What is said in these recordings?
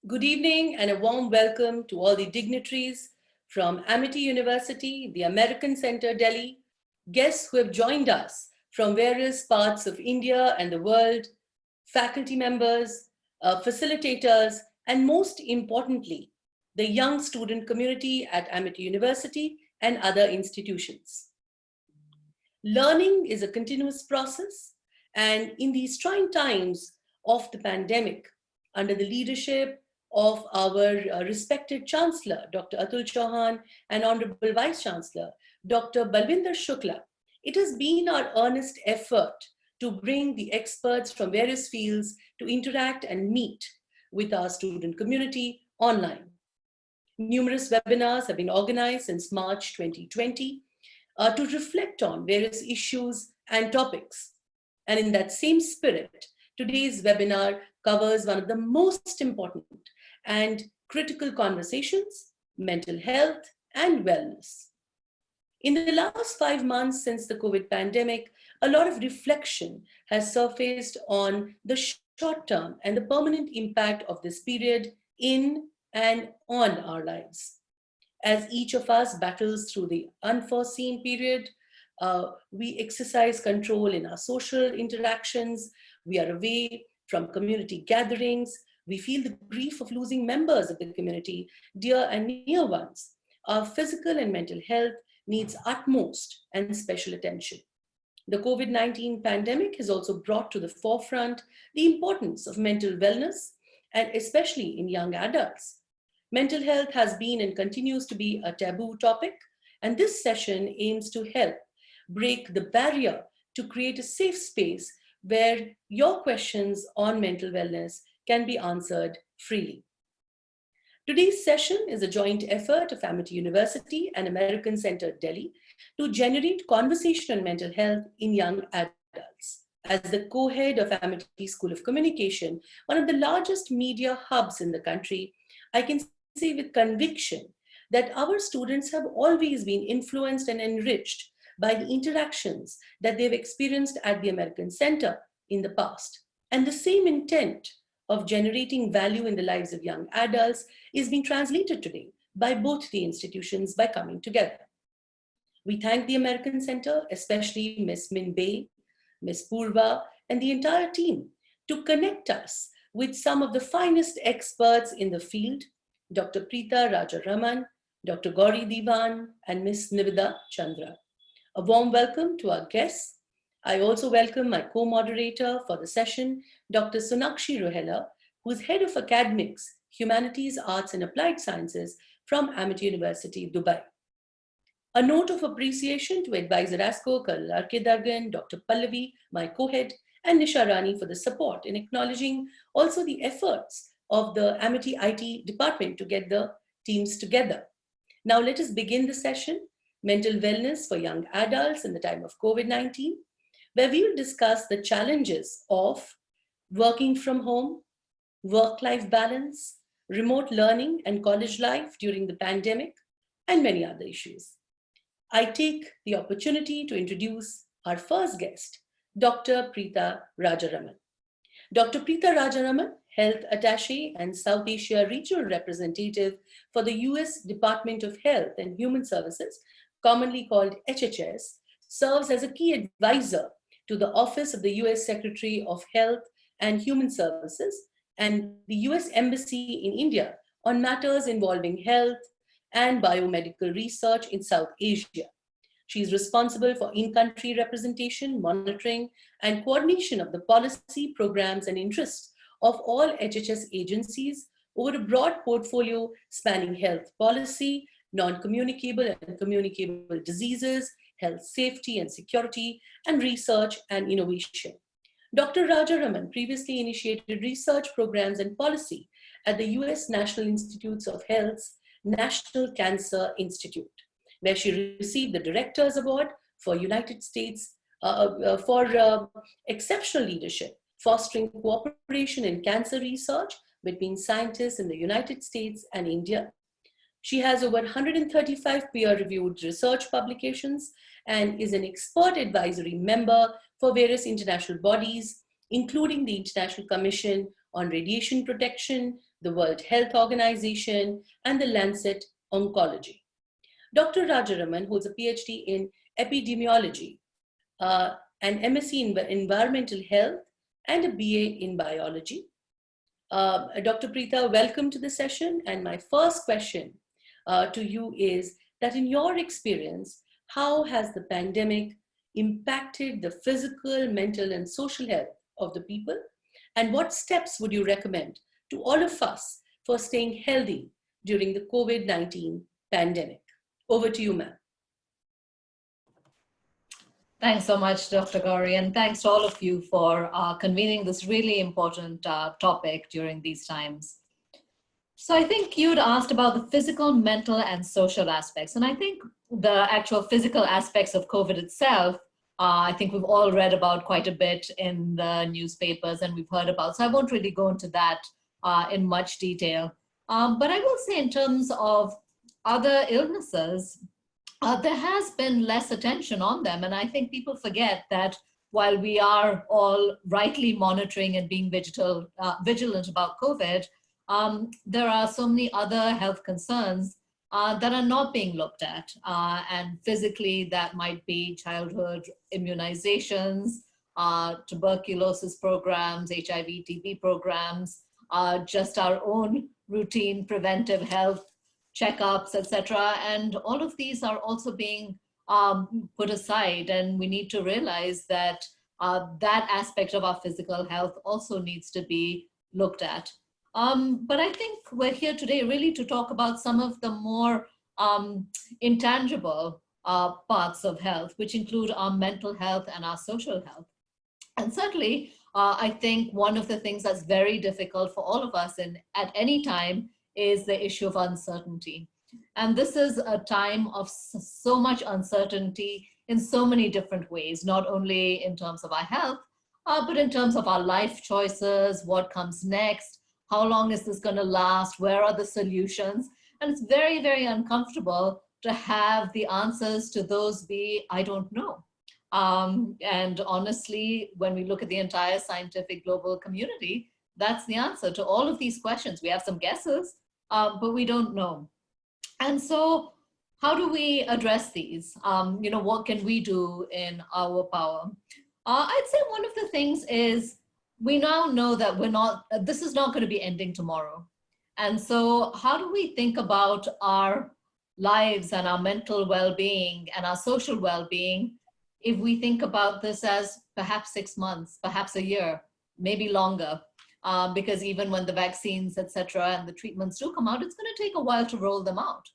Good evening and a warm welcome to all the dignitaries from Amity University, the American Center, Delhi, guests who have joined us from various parts of India and the world, faculty members, facilitators, and most importantly, the young student community at Amity University and other institutions. Learning is a continuous process, and in these trying times of the pandemic, under the leadership of our respected Chancellor, Dr. Atul Chauhan, and Honorable Vice Chancellor, Dr. Balwinder Shukla, it has been our earnest effort to bring the experts from various fields to interact and meet with our student community online. Numerous webinars have been organized since March 2020 to reflect on various issues and topics. And in that same spirit, today's webinar covers one of the most important and critical conversations: mental health and wellness. In the last 5 months since the COVID pandemic, a lot of reflection has surfaced on the short term and the permanent impact of this period in and on our lives. As each of us battles through the unforeseen period, we exercise control in our social interactions, we are away from community gatherings, we feel the grief of losing members of the community, dear and near ones. Our physical and mental health needs utmost and special attention. The COVID-19 pandemic has also brought to the forefront the importance of mental wellness, and especially in young adults. Mental health has been and continues to be a taboo topic, and this session aims to help break the barrier to create a safe space where your questions on mental wellness can be answered freely. Today's session is a joint effort of Amity University and American Center, Delhi, to generate conversation on mental health in young adults. As the co-head of Amity School of Communication, one of the largest media hubs in the country, I can say with conviction that our students have always been influenced and enriched by the interactions that they've experienced at the American Center in the past. And the same intent of generating value in the lives of young adults is being translated today by both the institutions by coming together. We thank the American Center, especially Ms. Min Bay, Ms. Purva, and the entire team to connect us with some of the finest experts in the field: Dr. Preeta Rajaraman, Dr. Gauri Divan, and Ms. Nivida Chandra. A warm welcome to our guests. I also welcome my co-moderator for the session, Dr. Sonakshi Rohela, who is Head of Academics, Humanities, Arts and Applied Sciences from Amity University, Dubai. A note of appreciation to Advisor ASCO, Colonel R.K. Dargan, Dr. Pallavi, my co-head, and Nisha Rani for the support in acknowledging also the efforts of the Amity IT department to get the teams together. Now let us begin the session, Mental Wellness for Young Adults in the Time of COVID-19, where we will discuss the challenges of working from home, work-life balance, remote learning and college life during the pandemic, and many other issues. I take the opportunity to introduce our first guest, Dr. Preeta Rajaraman. Dr. Preeta Rajaraman, Health Attaché and South Asia Regional Representative for the US Department of Health and Human Services, commonly called HHS, serves as a key advisor to the Office of the US Secretary of Health and Human Services and the US Embassy in India on matters involving health and biomedical research in South Asia. She is responsible for in-country representation, monitoring, and coordination of the policy, programs, and interests of all HHS agencies over a broad portfolio spanning health policy, non-communicable and communicable diseases, health safety and security, and research and innovation. Dr. Rajaraman previously initiated research programs and policy at the US National Institutes of Health's National Cancer Institute, where she received the Director's Award for United States for exceptional leadership, fostering cooperation in cancer research between scientists in the United States and India. She has over 135 peer-reviewed research publications and is an expert advisory member for various international bodies, including the International Commission on Radiation Protection, the World Health Organization, and the Lancet Oncology. Dr. Rajaraman holds a PhD in epidemiology, an MSc in environmental health, and a BA in biology. Dr. Preetha, welcome to the session. And my first question to you is that in your experience, how has the pandemic impacted the physical, mental, and social health of the people? And what steps would you recommend to all of us for staying healthy during the COVID-19 pandemic? Over to you, ma'am. Thanks so much, Dr. Gauri, and thanks to all of you for convening this really important topic during these times. So I think you'd asked about the physical, mental, and social aspects. And I think the actual physical aspects of COVID itself, I think we've all read about quite a bit in the newspapers and we've heard about. So I won't really go into that in much detail. But I will say in terms of other illnesses, there has been less attention on them. And I think people forget that while we are all rightly monitoring and being vigilant about COVID, there are so many other health concerns that are not being looked at. And physically, that might be childhood immunizations, tuberculosis programs, HIV, TB programs, just our own routine preventive health checkups, etc. And all of these are also being put aside. And we need to realize that that aspect of our physical health also needs to be looked at. But I think we're here today really to talk about some of the more intangible parts of health, which include our mental health and our social health. And certainly, I think one of the things that's very difficult for all of us at any time is the issue of uncertainty. And this is a time of so much uncertainty in so many different ways, not only in terms of our health, but in terms of our life choices, what comes next, how long is this going to last, where are the solutions? And it's very, very uncomfortable to have the answers to those be, I don't know. And honestly, when we look at the entire scientific global community, that's the answer to all of these questions. We have some guesses, but we don't know. And so how do we address these? What can we do in our power? I'd say one of the things is we now know that this is not going to be ending tomorrow. And so how do we think about our lives and our mental well-being and our social well-being if we think about this as perhaps 6 months, perhaps a year, maybe longer? Because even when the vaccines, et cetera, and the treatments do come out, it's going to take a while to roll them out.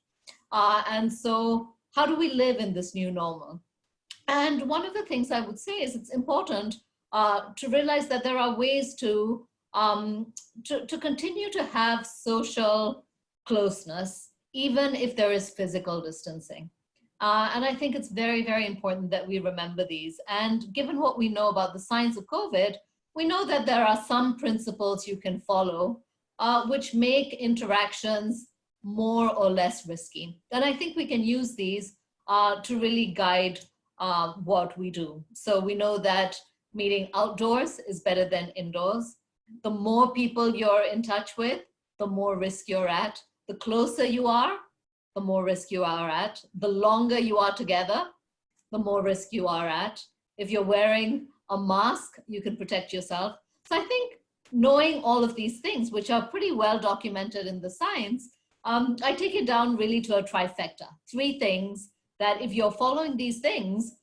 And so how do we live in this new normal? And one of the things I would say is it's important to realize that there are ways to continue to have social closeness, even if there is physical distancing. And I think it's very, very important that we remember these. And given what we know about the science of COVID, we know that there are some principles you can follow which make interactions more or less risky. And I think we can use these to really guide what we do. So we know that meeting outdoors is better than indoors. The more people you're in touch with, the more risk you're at. The closer you are, the more risk you are at. The longer you are together, the more risk you are at. If you're wearing a mask, you can protect yourself. So I think knowing all of these things, which are pretty well documented in the science, I take it down really to a trifecta. 3 things that if you're following these things,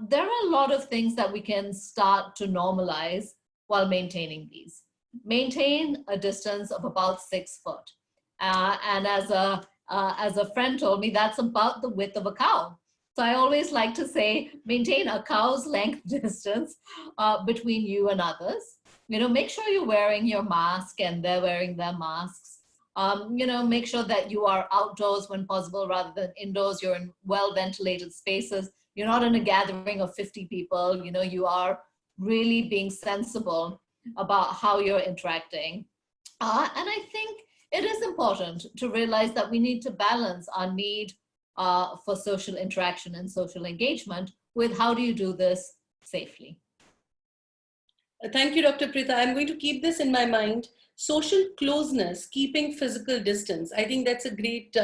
there are a lot of things that we can start to normalize while maintaining these. Maintain a distance of about 6 foot. And as a friend told me, that's about the width of a cow. So I always like to say, maintain a cow's length distance between you and others. Make sure you're wearing your mask and they're wearing their masks. Make sure that you are outdoors when possible rather than indoors. You're in well-ventilated spaces. You're not in a gathering of 50 people. You are really being sensible about how you're interacting. And I think it is important to realize that we need to balance our need for social interaction and social engagement with how do you do this safely. Thank you, Dr. Preetha. I'm going to keep this in my mind social closeness, keeping physical distance. I think that's a great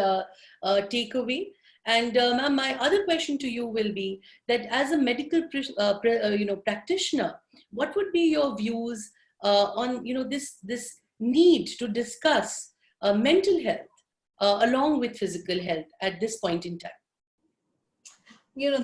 takeaway. And ma'am, my other question to you will be that as a medical practitioner, what would be your views on this need to discuss mental health along with physical health at this point in time?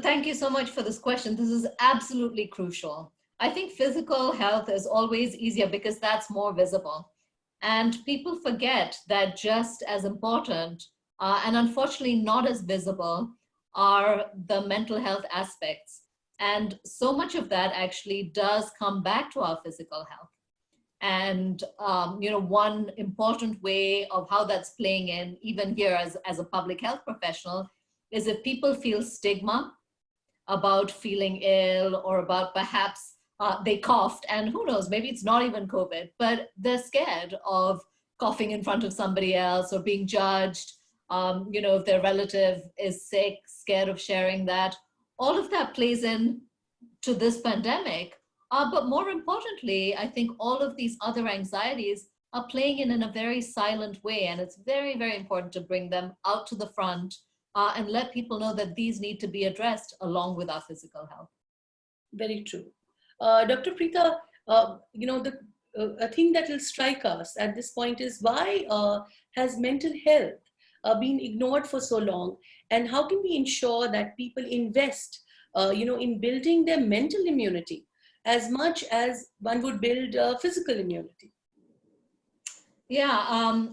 Thank you so much for this question. This is absolutely crucial. I think physical health is always easier because that's more visible. And people forget that just as important and unfortunately not as visible are the mental health aspects. And so much of that actually does come back to our physical health. And one important way of how that's playing in, even here as a public health professional, is if people feel stigma about feeling ill or about perhaps they coughed, and who knows, maybe it's not even COVID, but they're scared of coughing in front of somebody else or being judged. If their relative is sick, scared of sharing that. All of that plays in to this pandemic. But more importantly, I think all of these other anxieties are playing in a very silent way. And it's very, very important to bring them out to the front and let people know that these need to be addressed along with our physical health. Very true. Dr. Preeta, a thing that will strike us at this point is why has mental health been ignored for so long, and how can we ensure that people invest in building their mental immunity as much as one would build physical immunity? Yeah,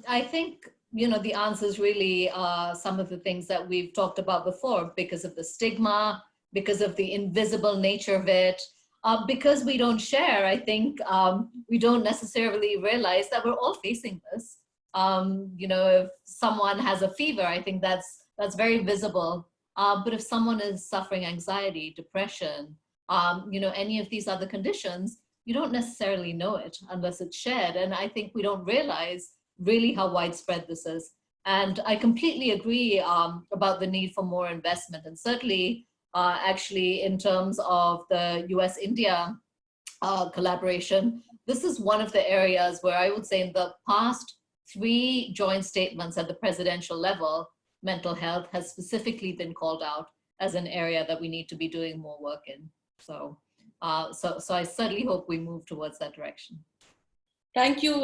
I think the answers really are some of the things that we've talked about before, because of the stigma, because of the invisible nature of it. Because we don't share, I think we don't necessarily realize that we're all facing this. If someone has a fever, I think that's very visible. But if someone is suffering anxiety, depression, any of these other conditions, you don't necessarily know it unless it's shared. And I think we don't realize really how widespread this is. And I completely agree about the need for more investment. And certainly, actually, in terms of the US-India collaboration, this is one of the areas where I would say in the past 3 joint statements at the presidential level, mental health has specifically been called out as an area that we need to be doing more work in. So I certainly hope we move towards that direction. Thank you,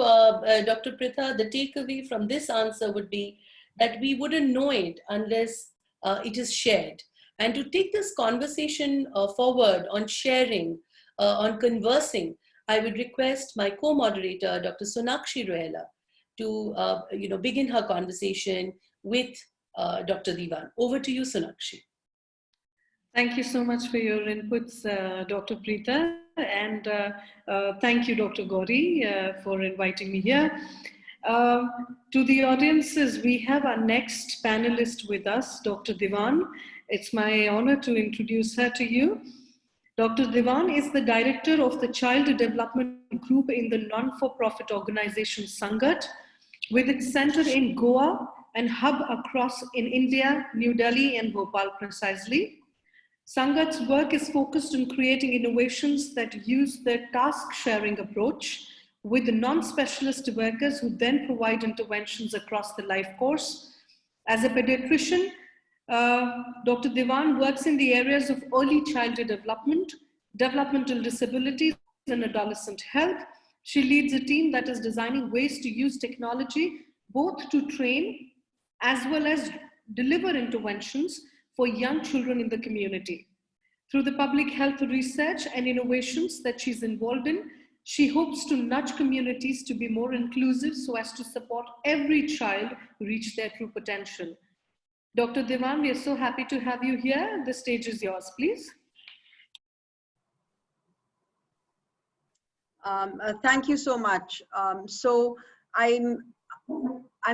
Dr. Preeta. The takeaway from this answer would be that we wouldn't know it unless it is shared. And to take this conversation forward on sharing, on conversing, I would request my co-moderator, Dr. Sonakshi Rohela, to begin her conversation with Dr. Diwan. Over to you, Sonakshi. Thank you so much for your inputs, Dr. Preeta, and thank you, Dr. Gauri, for inviting me here. To the audiences, we have our next panelist with us, Dr. Diwan. It's my honor to introduce her to you. Dr. Diwan is the director of the Child Development Group in the non-for-profit organization Sangat, with its center in Goa and hub across in India, New Delhi and Bhopal precisely. Sangat's work is focused on creating innovations that use their task-sharing approach with the non-specialist workers who then provide interventions across the life course. As a pediatrician, Dr. Diwan works in the areas of early childhood development, developmental disabilities, and adolescent health. She leads a team that is designing ways to use technology both to train as well as deliver interventions for young children in the community. Through the public health research and innovations that she's involved in, she hopes to nudge communities to be more inclusive so as to support every child reach their true potential. Dr. Diwan, we are so happy to have you here. The stage is yours, please. Thank you so much. So I'm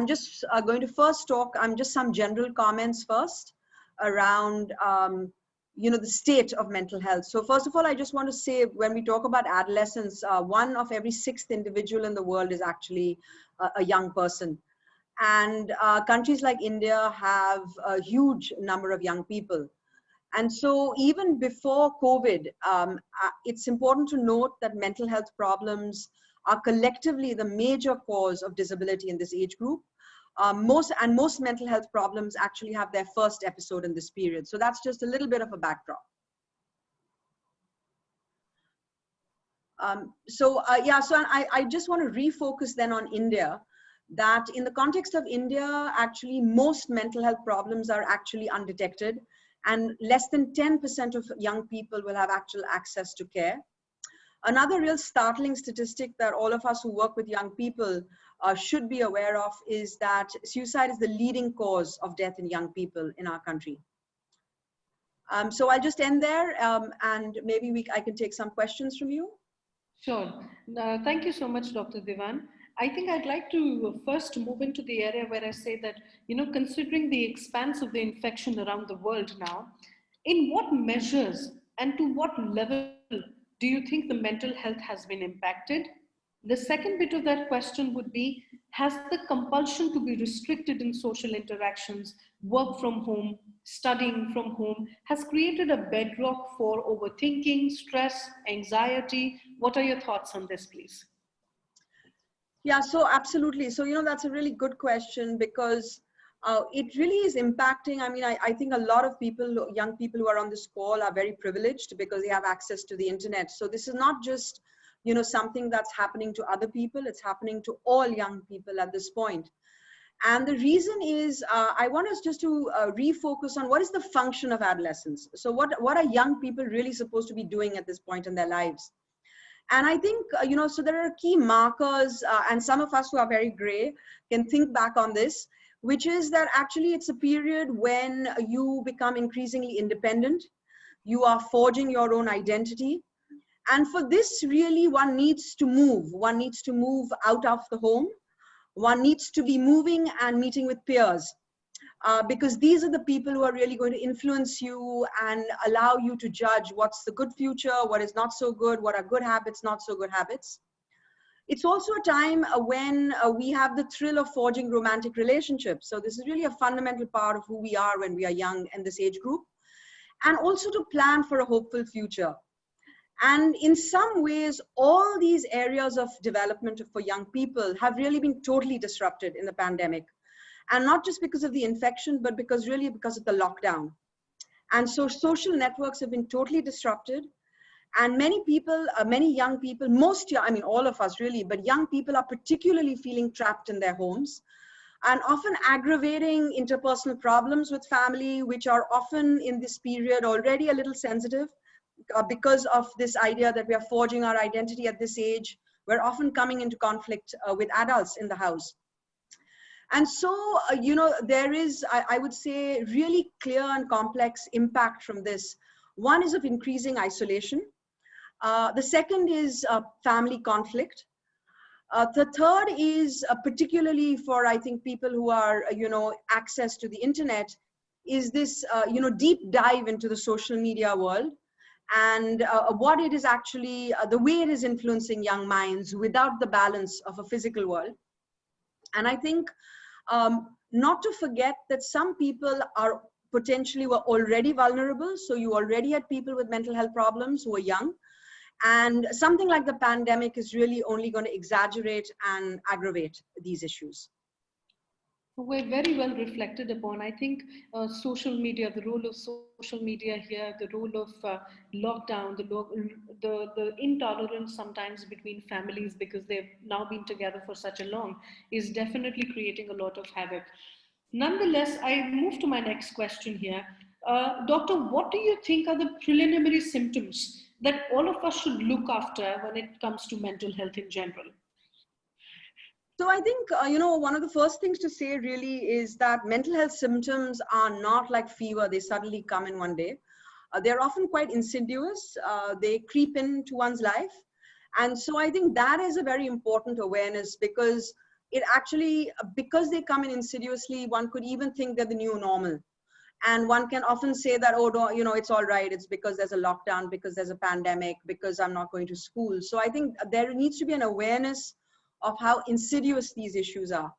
just going to first talk, just some general comments first around the state of mental health. So first of all, I just want to say, when we talk about adolescence, 1 of every 6th individual in the world is actually a young person. And countries like India have a huge number of young people. And so even before COVID, it's important to note that mental health problems are collectively the major cause of disability in this age group. Most mental health problems actually have their first episode in this period. So that's just a little bit of a backdrop. So I just want to refocus then on India, that in the context of India, actually most mental health problems are actually undetected, and less than 10% of young people will have actual access to care. Another real startling statistic that all of us who work with young people should be aware of is that suicide is the leading cause of death in young people in our country. So I'll just end there, and maybe I can take some questions from you. Sure. Thank you so much, Dr. Divan. I think I'd like to first move into the area where I say that, considering the expanse of the infection around the world now, in what measures and to what level do you think the mental health has been impacted? The second bit of that question would be, has the compulsion to be restricted in social interactions, work from home, studying from home, has created a bedrock for overthinking, stress, anxiety? What are your thoughts on this, please? Yeah, so absolutely. So, that's a really good question, because it really is impacting. I mean, I think a lot of people, young people who are on this call, are very privileged because they have access to the internet. So this is not just, something that's happening to other people, it's happening to all young people at this point. And the reason is, I want us just to refocus on what is the function of adolescence. So what are young people really supposed to be doing at this point in their lives? And I think, so there are key markers, and some of us who are very gray can think back on this, which is that actually it's a period when you become increasingly independent, you are forging your own identity. And for this, really, one needs to move. One needs to move out of the home. One needs to be moving and meeting with peers, because these are the people who are really going to influence you and allow you to judge what's the good future, what is not so good, what are good habits, not so good habits. It's also a time when we have the thrill of forging romantic relationships. So this is really a fundamental part of who we are when we are young in this age group, and also to plan for a hopeful future. And in some ways, all these areas of development for young people have really been totally disrupted in the pandemic. And not just because of the infection, but because of the lockdown. And so social networks have been totally disrupted. And many people, many young people, all of us really, but young people are particularly feeling trapped in their homes, and often aggravating interpersonal problems with family, which are often in this period already a little sensitive. Because of this idea that we are forging our identity at this age, we're often coming into conflict with adults in the house. And so, there is, I would say, really clear and complex impact from this. One is of increasing isolation. The second is family conflict. The third is particularly for, I think, people who are, access to the internet, is this, deep dive into the social media world, and what it is actually, the way it is influencing young minds without the balance of a physical world. And I think not to forget that some people are were already vulnerable. So you already had people with mental health problems who were young. And something like the pandemic is really only going to exaggerate and aggravate these issues. We're very well reflected upon. I think social media, the role of social media here, the role of lockdown, the intolerance sometimes between families because they've now been together for such a long, is definitely creating a lot of havoc. Nonetheless, I move to my next question here. Doctor, what do you think are the preliminary symptoms that all of us should look after when it comes to mental health in general? So I think, one of the first things to say really is that mental health symptoms are not like fever. They suddenly come in one day. They're often quite insidious. They creep into one's life. And so I think that is a very important awareness, because it actually, because they come in insidiously, one could even think they're the new normal. And one can often say that, oh, no, it's all right. It's because there's a lockdown, because there's a pandemic, because I'm not going to school. So I think there needs to be an awareness of how insidious these issues are.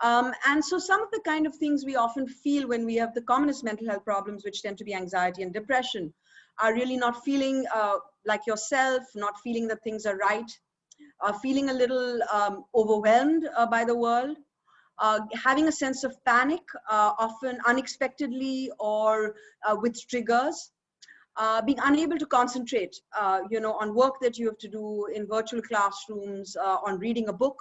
And so some of the kind of things we often feel when we have the commonest mental health problems, which tend to be anxiety and depression, are really not feeling like yourself, not feeling that things are right. feeling a little overwhelmed by the world, having a sense of panic, often unexpectedly or with triggers, being unable to concentrate, on work that you have to do in virtual classrooms, on reading a book,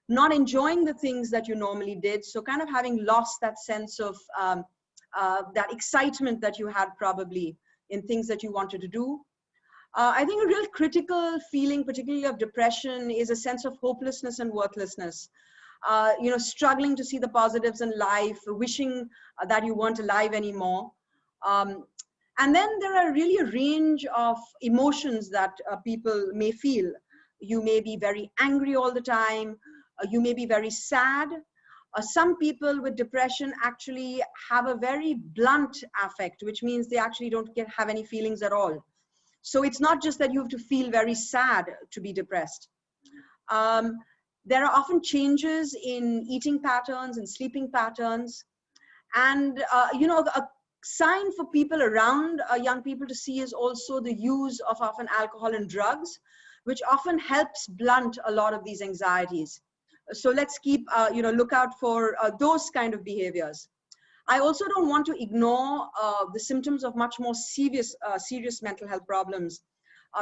not enjoying the things that you normally did. So kind of having lost that sense of that excitement that you had probably in things that you wanted to do. I think a real critical feeling, particularly of depression, is a sense of hopelessness and worthlessness. Struggling to see the positives in life, wishing that you weren't alive anymore. And then there are really a range of emotions that people may feel. You may be very angry all the time. You may be very sad. Some people with depression actually have a very blunt affect, which means they actually don't have any feelings at all. So it's not just that you have to feel very sad to be depressed. There are often changes in eating patterns and sleeping patterns. And, a sign for people around young people to see is also the use of often alcohol and drugs, which often helps blunt a lot of these anxieties. So let's keep, look out for those kind of behaviors. I also don't want to ignore the symptoms of much more serious mental health problems.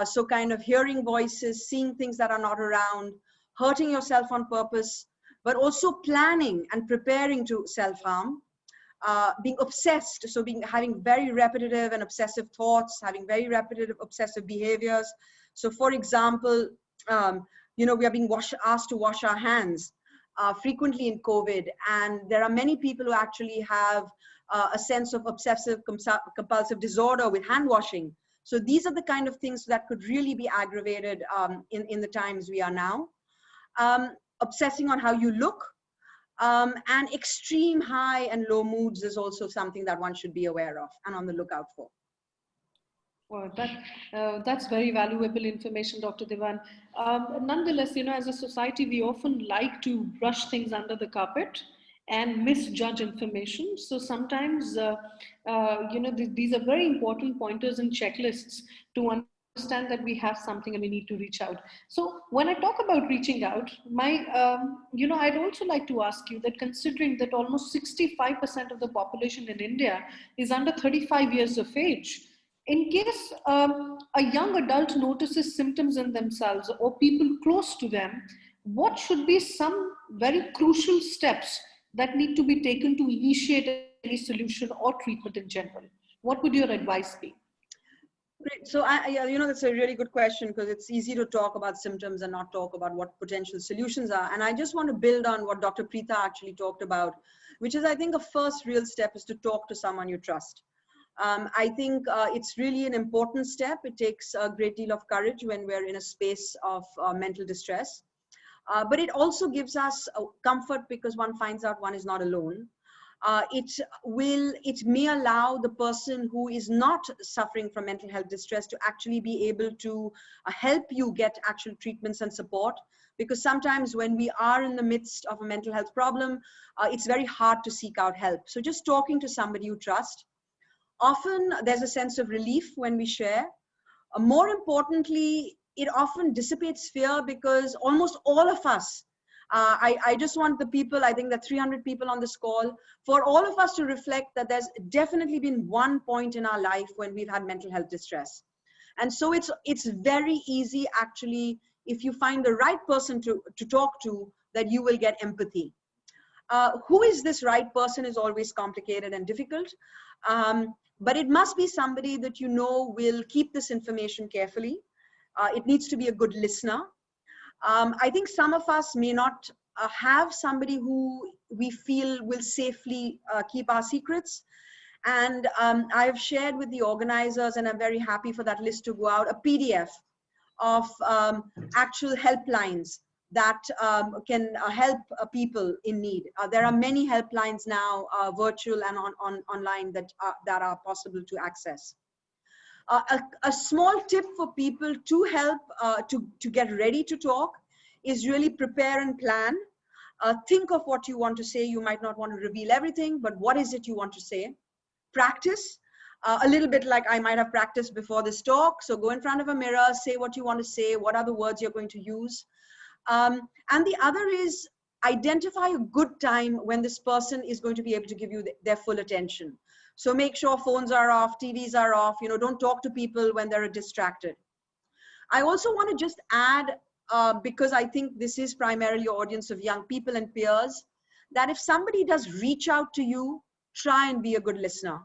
So kind of hearing voices, seeing things that are not around, hurting yourself on purpose, but also planning and preparing to self-harm, being obsessed, so having very repetitive and obsessive thoughts, having very repetitive obsessive behaviors. So for example, we are being asked to wash our hands frequently in COVID, and there are many people who actually have a sense of obsessive compulsive disorder with hand washing. So these are the kind of things that could really be aggravated in the times we are now. Obsessing on how you look, and extreme high and low moods is also something that one should be aware of and on the lookout for. Well, that's very valuable information, Dr. Devan. Nonetheless, as a society, we often like to brush things under the carpet and misjudge information. So sometimes, these are very important pointers and checklists to understand that we have something and we need to reach out. So when I talk about reaching out, I'd also like to ask you that, considering that almost 65% of the population in India is under 35 years of age, in case a young adult notices symptoms in themselves or people close to them, what should be some very crucial steps that need to be taken to initiate any solution or treatment in general? What would your advice be? Great. So, that's a really good question, because it's easy to talk about symptoms and not talk about what potential solutions are. And I just want to build on what Dr. Preeta actually talked about, which is, I think, a first real step is to talk to someone you trust. I think it's really an important step. It takes a great deal of courage when we're in a space of mental distress. But it also gives us comfort, because one finds out one is not alone. It may allow the person who is not suffering from mental health distress to actually be able to help you get actual treatments and support. Because sometimes when we are in the midst of a mental health problem, it's very hard to seek out help. So just talking to somebody you trust. Often there's a sense of relief when we share. More importantly, it often dissipates fear, because almost all of us, I just want the people, I think that 300 people on this call, for all of us to reflect that there's definitely been one point in our life when we've had mental health distress. And so it's very easy, actually, if you find the right person to talk to, that you will get empathy. Who is this right person is always complicated and difficult. But it must be somebody that will keep this information carefully. It needs to be a good listener. I think some of us may not have somebody who we feel will safely keep our secrets. And I've shared with the organizers, and I'm very happy for that list to go out, a PDF of actual helplines that can help people in need. There are many helplines now, virtual and online, that are possible to access. A small tip for people to help to get ready to talk is really prepare and plan. Think of what you want to say. You might not want to reveal everything, but what is it you want to say? Practice. A little bit like I might have practiced before this talk. So go in front of a mirror, say what you want to say, what are the words you're going to use. And the other is identify a good time when this person is going to be able to give you their full attention. So make sure phones are off, TVs are off, don't talk to people when they're distracted. I also want to just add, because I think this is primarily your audience of young people and peers, that if somebody does reach out to you, try and be a good listener.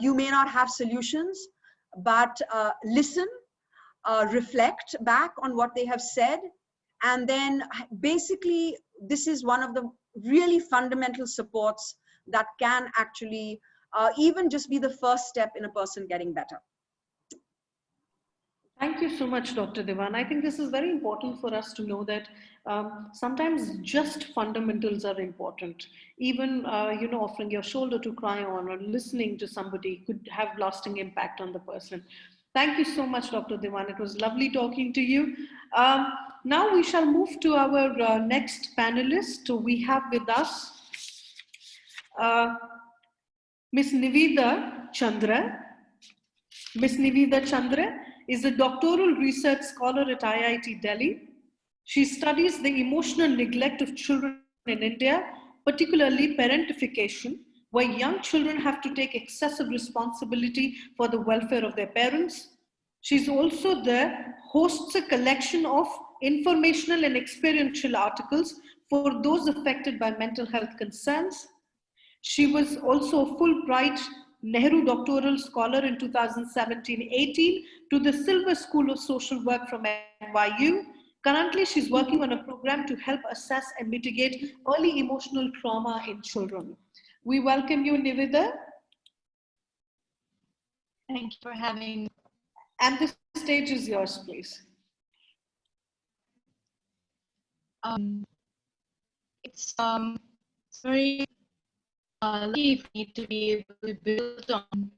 You may not have solutions, but listen, reflect back on what they have said. And then basically, this is one of the really fundamental supports that can actually even just be the first step in a person getting better. Thank you so much, Dr. Devan. I think this is very important for us to know that sometimes just fundamentals are important. Even, offering your shoulder to cry on or listening to somebody could have lasting impact on the person. Thank you so much, Dr. Devan. It was lovely talking to you. Now we shall move to our next panelist. We have with us Ms. Niveda Chandra. Ms. Niveda Chandra is a doctoral research scholar at IIT Delhi. She studies the emotional neglect of children in India, particularly parentification, where young children have to take excessive responsibility for the welfare of their parents. She's also hosts a collection of informational and experiential articles for those affected by mental health concerns. She was also a Fulbright Nehru Doctoral Scholar in 2017-18 to the Silver School of Social Work from NYU. Currently, she's working on a program to help assess and mitigate early emotional trauma in children. We welcome you, Niveda. Thank you for having me. And the stage is yours, please. It's very lucky for me to be able to build on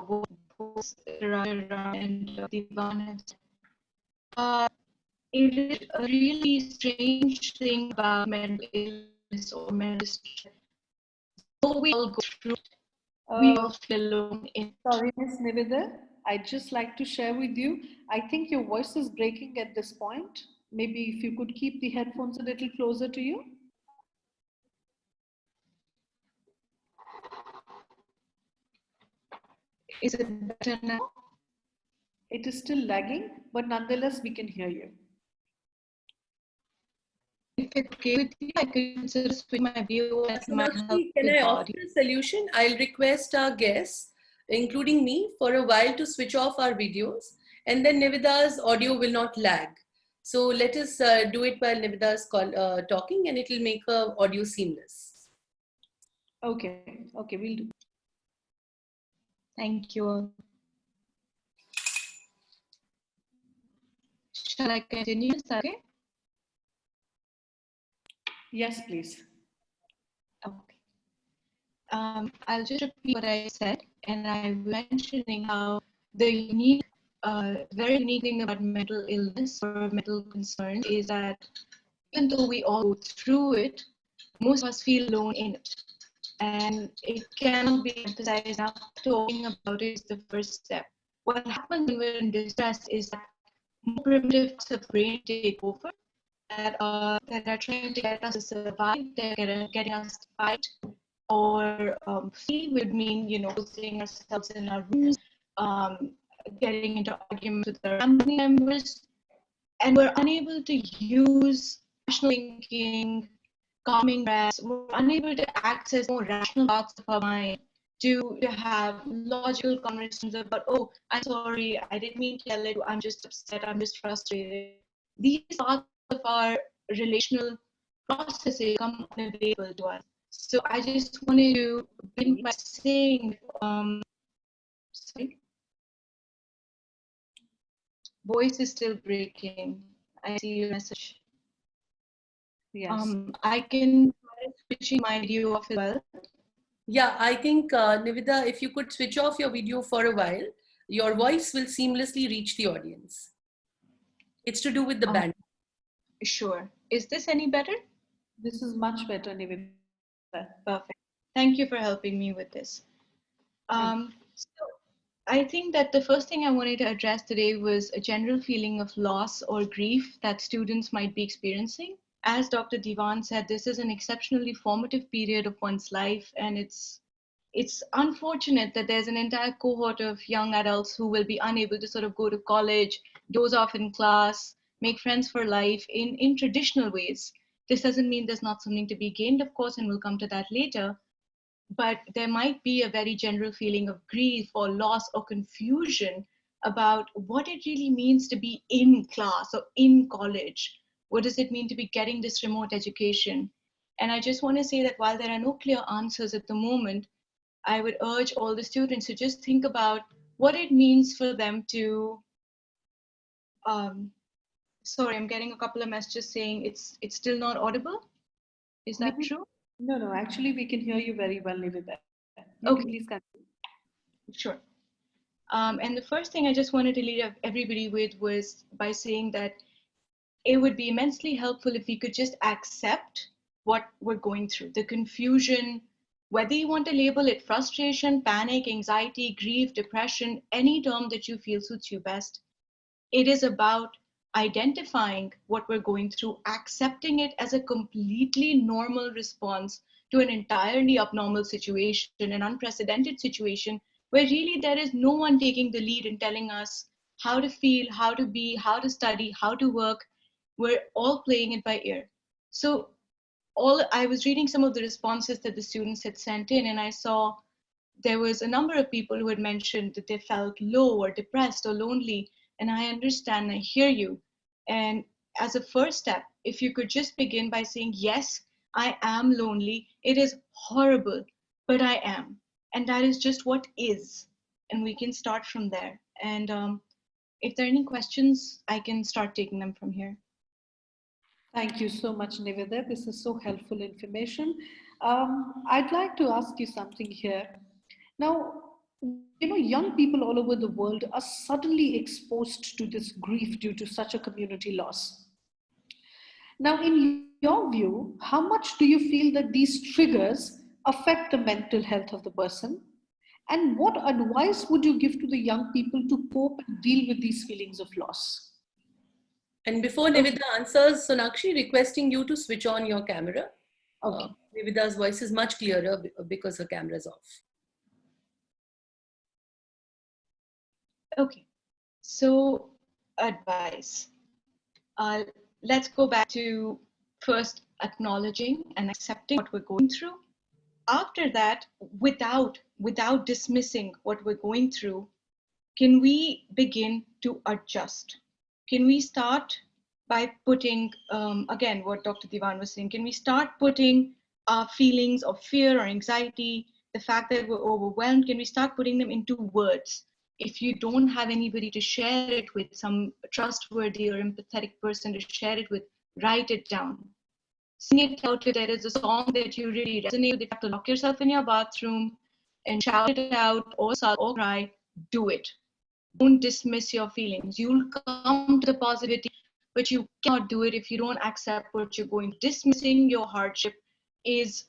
what both Raya and Devan have said. It is a really strange thing about mental illness or mental distress. Though we all go through it, we all feel alone in it. Sorry, Ms. Niveda, I'd just like to share with you, I think your voice is breaking at this point. Maybe if you could keep the headphones a little closer to you. Is it better now? It is still lagging, but nonetheless, we can hear you. If it's okay with you, I could consider switching my view as my help. Can I offer a solution? I'll request our guests, including me, for a while to switch off our videos, and then Niveda's audio will not lag. So let us do it while Niveda's talking, and it will make her audio seamless. Okay, we'll do. Thank you. Shall I continue? Is that okay? Yes, please. Okay. I'll just repeat what I said, and I'm mentioning how the unique, very unique thing about mental illness or mental concerns is that even though we all go through it, most of us feel alone in it. And it cannot be emphasized enough. Talking about it is the first step. What happens when we're in distress is that more primitive parts of the brain take over that are trying to get us to survive, they're getting us to fight or flee, would mean, closing ourselves in our rooms, getting into arguments with our family members, and we're unable to use rational thinking, calming breaths. We're unable to access more rational parts of our mind to have logical conversations about, oh, I'm sorry, I didn't mean to yell at you, I'm just upset, I'm just frustrated. These parts of our relational processes come unavailable to us. So I just wanted to begin by saying, sorry, voice is still breaking. I see your message. Yes. I can try switching my video off as well. Yeah, I think, Niveda, if you could switch off your video for a while, your voice will seamlessly reach the audience. It's to do with the band. Sure. Is this any better? This is much better, Niveda. Perfect. Thank you for helping me with this. So I think that the first thing I wanted to address today was a general feeling of loss or grief that students might be experiencing. As Dr. Divan said, this is an exceptionally formative period of one's life, and it's unfortunate that there's an entire cohort of young adults who will be unable to sort of go to college, doze off in class, make friends for life in traditional ways. This doesn't mean there's not something to be gained, of course, and we'll come to that later. But there might be a very general feeling of grief or loss or confusion about what it really means to be in class or in college. What does it mean to be getting this remote education? And I just want to say that while there are no clear answers at the moment, I would urge all the students to just think about what it means for them to, sorry, I'm getting a couple of messages saying it's still not audible. Is that true? No, actually we can hear you very well, Nivedha. Okay. Please continue. Sure. And the first thing I just wanted to leave everybody with was by saying that it would be immensely helpful if we could just accept what we're going through, the confusion, whether you want to label it frustration, panic, anxiety, grief, depression, any term that you feel suits you best. It is about identifying what we're going through, accepting it as a completely normal response to an entirely abnormal situation, an unprecedented situation, where really there is no one taking the lead in telling us how to feel, how to be, how to study, how to work. We're all playing it by ear. So I was reading some of the responses that the students had sent in, and I saw there was a number of people who had mentioned that they felt low or depressed or lonely. And I understand, I hear you. And as a first step, if you could just begin by saying, yes, I am lonely. It is horrible, but I am. And that is just what is. And we can start from there. And if there are any questions, I can start taking them from here. Thank you so much, Nivedha. This is so helpful information. I'd like to ask you something here. Now, young people all over the world are suddenly exposed to this grief due to such a community loss. Now, in your view, how much do you feel that these triggers affect the mental health of the person? And what advice would you give to the young people to cope and deal with these feelings of loss? And before Nivedha answers, Sonakshi, requesting you to switch on your camera. Okay. Nivedha's voice is much clearer because her camera is off. Okay, so advice. Let's go back to first acknowledging and accepting what we're going through. After that, without dismissing what we're going through, can we begin to adjust? Can we start by putting, again, what Dr. Divan was saying, can we start putting our feelings of fear or anxiety, the fact that we're overwhelmed, can we start putting them into words? If you don't have anybody to share it with, some trustworthy or empathetic person to share it with, write it down. Sing it out. If there is a song that you really resonate with, if you have to lock yourself in your bathroom and shout it out or sulk or cry, do it. Don't dismiss your feelings. You'll come to the positivity, but you cannot do it if you don't accept what you're going. Dismissing your hardship is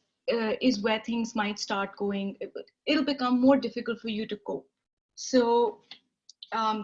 where things might start going. It'll become more difficult for you to cope. So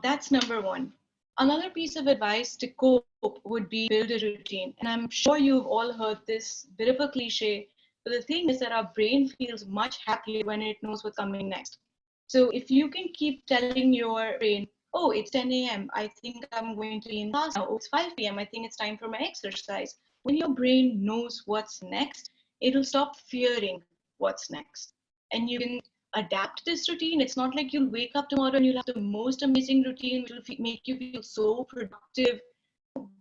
that's number one. Another piece of advice to cope would be build a routine. And I'm sure you've all heard this bit of a cliche, but the thing is that our brain feels much happier when it knows what's coming next. So if you can keep telling your brain, oh, it's 10 a.m., I think I'm going to be in class now. Oh, it's 5 p.m., I think it's time for my exercise. When your brain knows what's next, it'll stop fearing what's next. And you can adapt this routine. It's not like you'll wake up tomorrow and you'll have the most amazing routine which will make you feel so productive.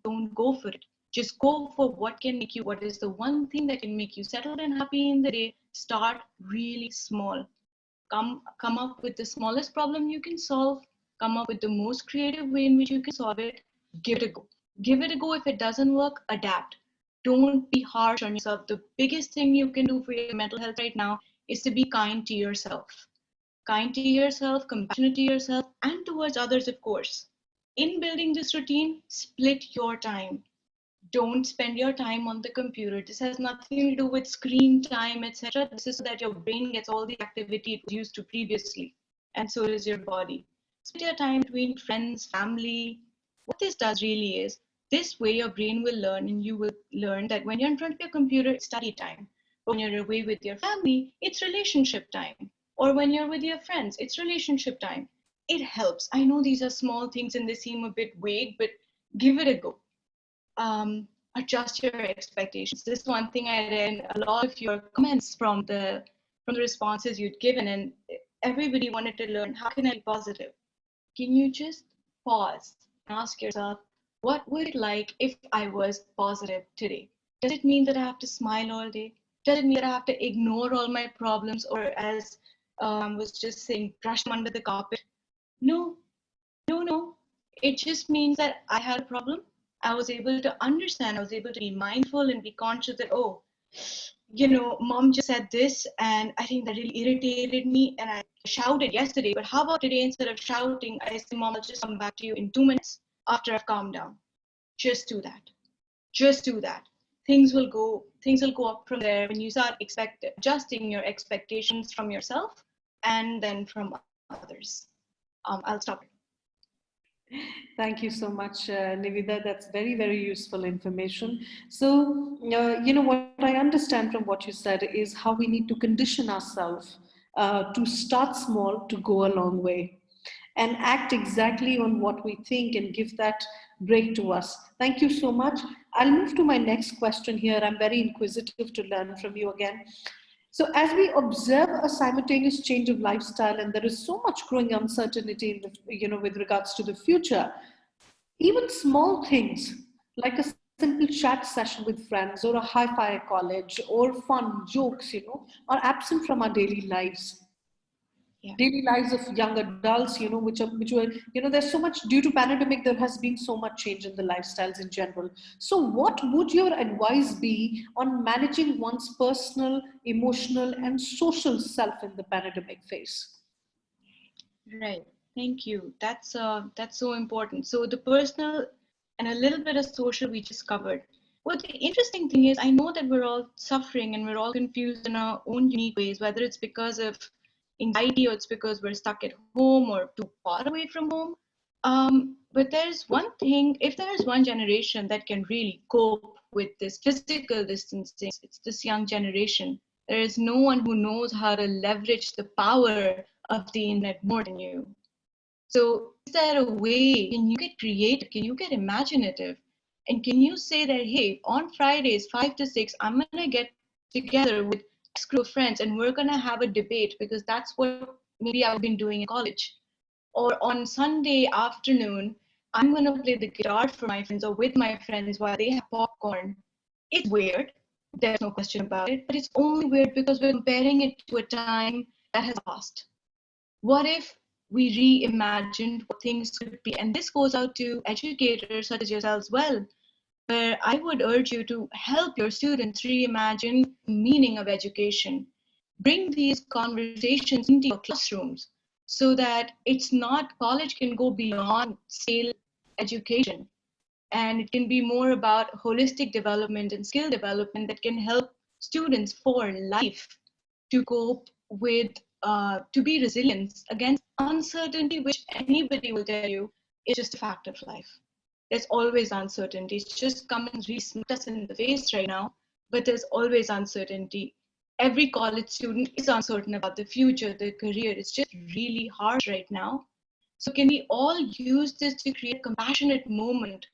Don't go for it. Just go for what can make you, what is the one thing that can make you settled and happy in the day. Start really small. Come up with the smallest problem you can solve. Come up with the most creative way in which you can solve it. Give it a go. Give it a go. If it doesn't work, adapt. Don't be harsh on yourself. The biggest thing you can do for your mental health right now is to be kind to yourself. Kind to yourself, compassionate to yourself, and towards others, of course. In building this routine, split your time. Don't spend your time on the computer. This has nothing to do with screen time, etc. This is so that your brain gets all the activity it was used to previously. and so does your body. Split your time between friends, family. What this does really is, this way your brain will learn, and you will learn that when you're in front of your computer, it's study time. But when you're away with your family, it's relationship time. Or when you're with your friends, it's relationship time. It helps. I know these are small things and they seem a bit vague, but give it a go. Adjust your expectations. This is one thing I read in a lot of your comments from the responses you'd given, and everybody wanted to learn, how can I be positive? Can you just pause and ask yourself, what would it like if I was positive today? Does it mean that I have to smile all day? Does it mean that I have to ignore all my problems, or as was just saying, brush them under the carpet? No. It just means that I had a problem. I was able to understand, I was able to be mindful and be conscious that, oh, mom just said this, and I think that really irritated me, and I shouted yesterday, but how about today, instead of shouting, I say, Mom, I'll just come back to you in 2 minutes after I've calmed down. Just do that. Just do that. Things will go up from there when you start adjusting your expectations from yourself and then from others. I'll stop. Thank you so much, Nivedha. That's very, very useful information. So, what I understand from what you said is how we need to condition ourselves to start small, to go a long way, and act exactly on what we think and give that break to us. Thank you so much. I'll move to my next question here. I'm very inquisitive to learn from you again. So as we observe a simultaneous change of lifestyle, and there is so much growing uncertainty in with regards to the future, even small things like a simple chat session with friends or a hi-fi at college or fun jokes, are absent from our daily lives. Yeah. Daily lives of young adults, which were, there's so much, due to pandemic, there has been so much change in the lifestyles in general. So what would your advice be on managing one's personal, emotional, and social self in the pandemic phase? Right. Thank you. That's so important. So the personal and a little bit of social we just covered. Well, the interesting thing is, I know that we're all suffering and we're all confused in our own unique ways, whether it's because of anxiety or it's because we're stuck at home or too far away from home. But there's one thing, if there's one generation that can really cope with this physical distancing, it's this young generation. There is no one who knows how to leverage the power of the internet more than you. So is there a way, can you get creative, can you get imaginative, and can you say that, hey, on Fridays 5 to 6, I'm gonna get together with X group of friends and we're gonna have a debate, because that's what maybe I've been doing in college. Or on Sunday afternoon, I'm gonna play the guitar for my friends or with my friends while they have popcorn. It's weird, there's no question about it, but it's only weird because we're comparing it to a time that has passed. What if we reimagined what things could be? And this goes out to educators such as yourselves as well, where I would urge you to help your students reimagine the meaning of education. Bring these conversations into your classrooms so that it's not, college can go beyond stale education. And it can be more about holistic development and skill development that can help students for life to cope with, to be resilient against uncertainty, which anybody will tell you is just a fact of life. There's always uncertainty. It's just come and really smack us in the face right now, but there's always uncertainty. Every college student is uncertain about the future, their career. It's just really hard right now. So can we all use this to create a compassionate moment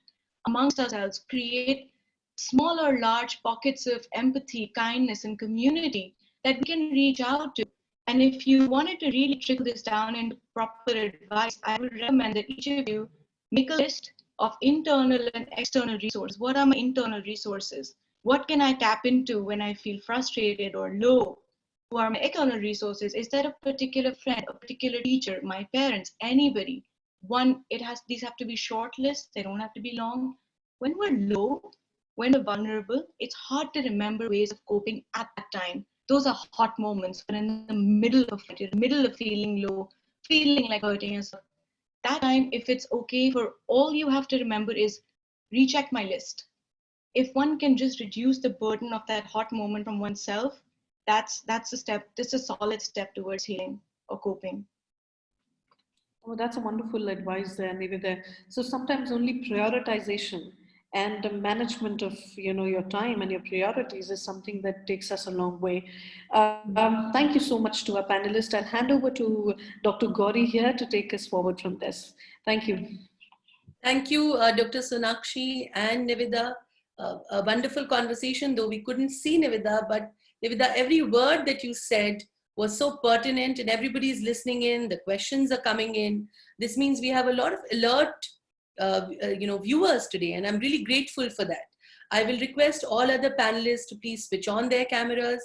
amongst ourselves, create small or large pockets of empathy, kindness, and community that we can reach out to? And if you wanted to really trickle this down into proper advice, I would recommend that each of you make a list of internal and external resources. What are my internal resources? What can I tap into when I feel frustrated or low? Who are my external resources? Is there a particular friend, a particular teacher, my parents, anybody? These have to be short lists, they don't have to be long. When we're low, when we're vulnerable, it's hard to remember ways of coping at that time. Those are hot moments when in the middle of it, you're in the middle of feeling low, feeling like hurting yourself. That time, if it's okay, for all you have to remember is recheck my list. If one can just reduce the burden of that hot moment from oneself, that's a step, that's a solid step towards healing or coping. Oh, that's a wonderful advice there, Nivedha. So sometimes only prioritization and the management of your time and your priorities is something that takes us a long way. Thank you so much to our panelists. I'll hand over to Dr. Gauri here to take us forward from this. Thank you. Thank you, Dr. Sonakshi and Nivedha. A wonderful conversation, though we couldn't see Nivedha, but Nivedha, every word that you said was so pertinent and everybody's listening in, the questions are coming in. This means we have a lot of alert viewers today, and I'm really grateful for that. I will request all other panelists to please switch on their cameras,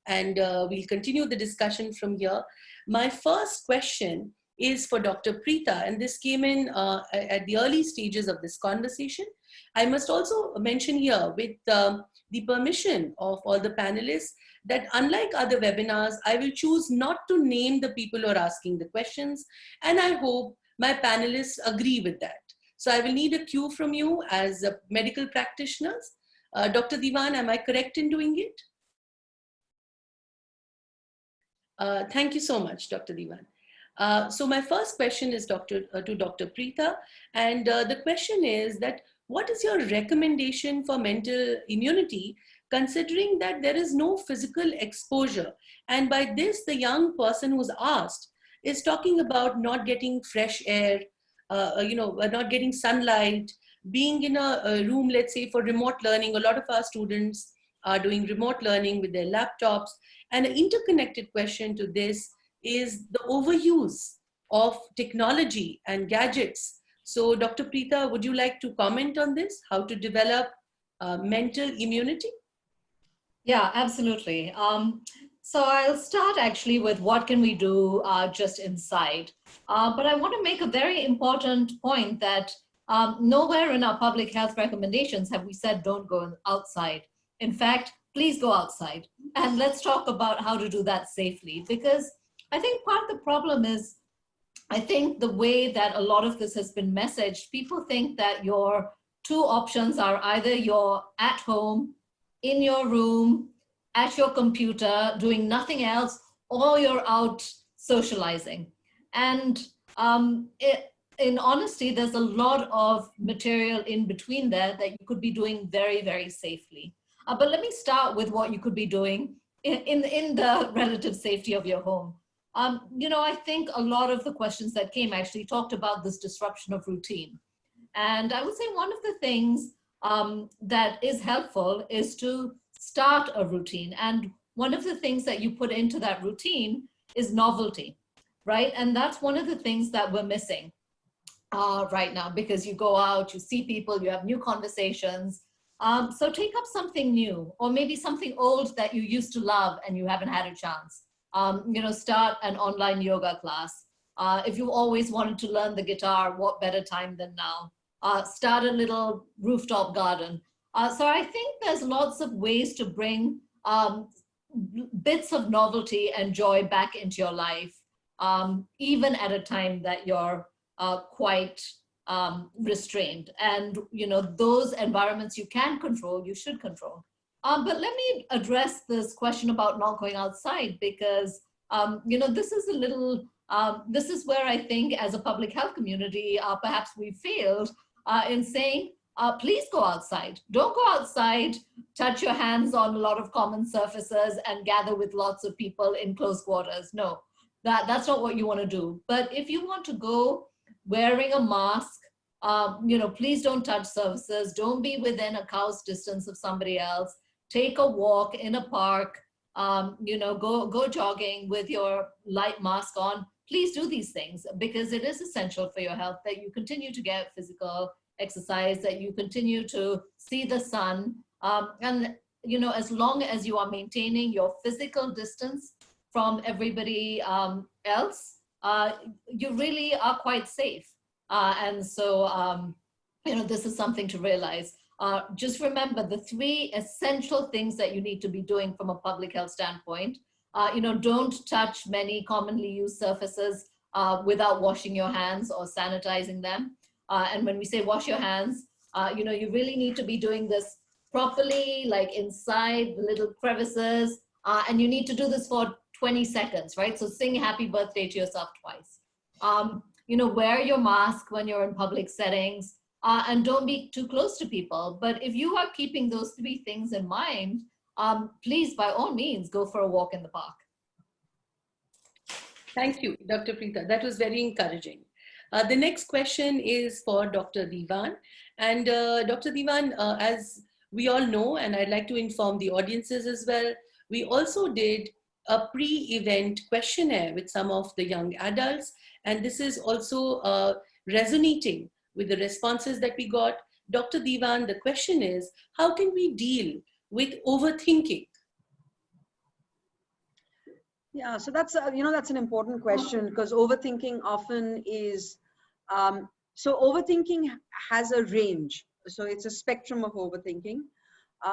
and we'll continue the discussion from here. My first question is for Dr. Preeta, and this came in at the early stages of this conversation. I must also mention here, with the permission of all the panelists, that unlike other webinars, I will choose not to name the people who are asking the questions, and I hope my panelists agree with that. So I will need a cue from you as medical practitioners. Dr. Diwan, am I correct in doing it? Thank you so much, Dr. Diwan. So my first question is to Dr. Preeta, and the question is that what is your recommendation for mental immunity, considering that there is no physical exposure? And by this, the young person who's asked is talking about not getting fresh air, not getting sunlight, being in a room, let's say for remote learning. A lot of our students are doing remote learning with their laptops. And an interconnected question to this is the overuse of technology and gadgets. So Dr. Preeta, would you like to comment on this, how to develop mental immunity? Yeah, absolutely. So I'll start actually with what can we do just inside. But I want to make a very important point that nowhere in our public health recommendations have we said don't go outside. In fact, please go outside. And let's talk about how to do that safely, because I think part of the problem is, I think the way that a lot of this has been messaged, people think that your two options are either you're at home, in your room, at your computer, doing nothing else, or you're out socializing. And in honesty, there's a lot of material in between there that you could be doing very, very safely. But let me start with what you could be doing in the relative safety of your home. I think a lot of the questions that came actually talked about this disruption of routine. And I would say one of the things that is helpful is to start a routine. And one of the things that you put into that routine is novelty, right? And that's one of the things that we're missing right now, because you go out, you see people, you have new conversations. So take up something new, or maybe something old that you used to love and you haven't had a chance. Start an online yoga class. If you always wanted to learn the guitar, what better time than now? Start a little rooftop garden. So I think there's lots of ways to bring bits of novelty and joy back into your life, even at a time that you're quite restrained. And those environments you can control, you should control. But let me address this question about not going outside, because this is a little, this is where I think as a public health community, perhaps we failed in saying, please go outside. Don't go outside, touch your hands on a lot of common surfaces and gather with lots of people in close quarters. No, that's not what you want to do. But if you want to go wearing a mask, please don't touch surfaces. Don't be within a cow's distance of somebody else. Take a walk in a park, go jogging with your light mask on. Please do these things, because it is essential for your health that you continue to get physical exercise, that you continue to see the sun. And as long as you are maintaining your physical distance from everybody else, you really are quite safe. And so, this is something to realize. Just remember the three essential things that you need to be doing from a public health standpoint. Don't touch many commonly used surfaces without washing your hands or sanitizing them. And when we say wash your hands, you really need to be doing this properly, like inside the little crevices, and you need to do this for 20 seconds, right? So sing happy birthday to yourself twice. wear your mask when you're in public settings, and don't be too close to people. But if you are keeping those 3 things in mind, please, by all means, go for a walk in the park. Thank you, Dr. Preeta. That was very encouraging. The next question is for Dr. Diwan. And Dr. Diwan, as we all know, and I'd like to inform the audiences as well, we also did a pre-event questionnaire with some of the young adults. And this is also resonating with the responses that we got. Dr. Diwan, the question is, how can we deal with overthinking? Yeah, so that's that's an important question, because overthinking often is so overthinking has a range. So it's a spectrum of overthinking.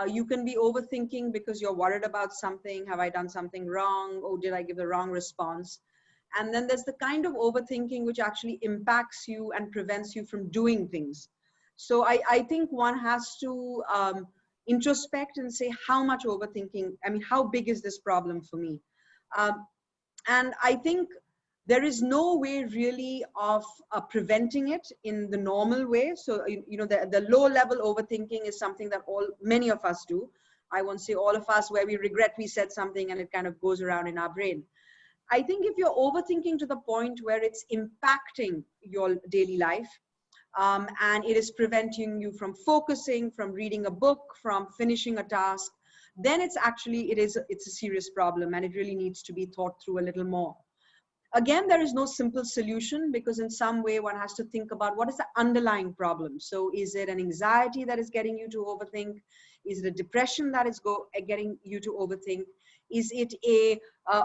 You can be overthinking because you're worried about something. Have I done something wrong? Or did I give the wrong response? And then there's the kind of overthinking which actually impacts you and prevents you from doing things. So I think one has to introspect and say, how much overthinking, I mean, how big is this problem for me? And I think there is no way really of preventing it in the normal way. So, the low level overthinking is something that many of us do. I won't say all of us, where we regret we said something and it kind of goes around in our brain. I think if you're overthinking to the point where it's impacting your daily life, and it is preventing you from focusing, from reading a book, from finishing a task, then it's a serious problem, and it really needs to be thought through a little more. Again, there is no simple solution, because in some way one has to think about what is the underlying problem. So is it an anxiety that is getting you to overthink? Is it a depression that is getting you to overthink? Is it a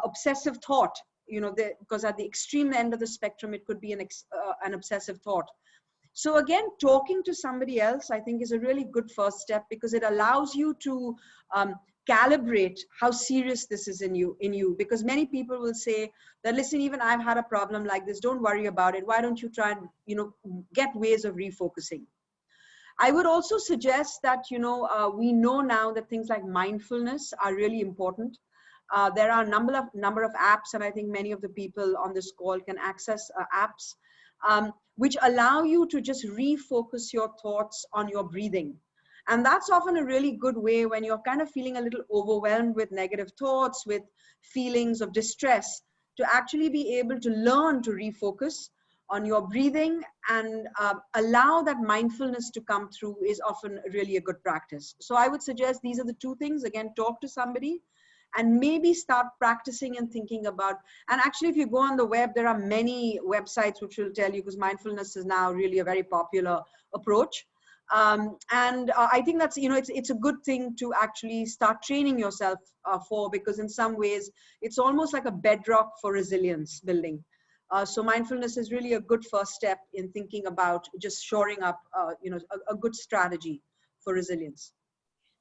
obsessive thought? Because at the extreme end of the spectrum, it could be an obsessive thought. So again, talking to somebody else, I think, is a really good first step, because it allows you to calibrate how serious this is in you. Because many people will say that, listen, even I've had a problem like this. Don't worry about it. Why don't you try and, get ways of refocusing? I would also suggest that, we know now that things like mindfulness are really important. There are a number of apps, and I think many of the people on this call can access apps, which allow you to just refocus your thoughts on your breathing. And that's often a really good way when you're kind of feeling a little overwhelmed with negative thoughts, with feelings of distress, to actually be able to learn to refocus on your breathing and allow that mindfulness to come through is often really a good practice. So I would suggest these are the 2 things. Again, talk to somebody and maybe start practicing and thinking about, and actually if you go on the web, there are many websites which will tell you, because mindfulness is now really a very popular approach. And I think that's, it's a good thing to actually start training yourself for, because in some ways it's almost like a bedrock for resilience building. So mindfulness is really a good first step in thinking about just shoring up, a good strategy for resilience.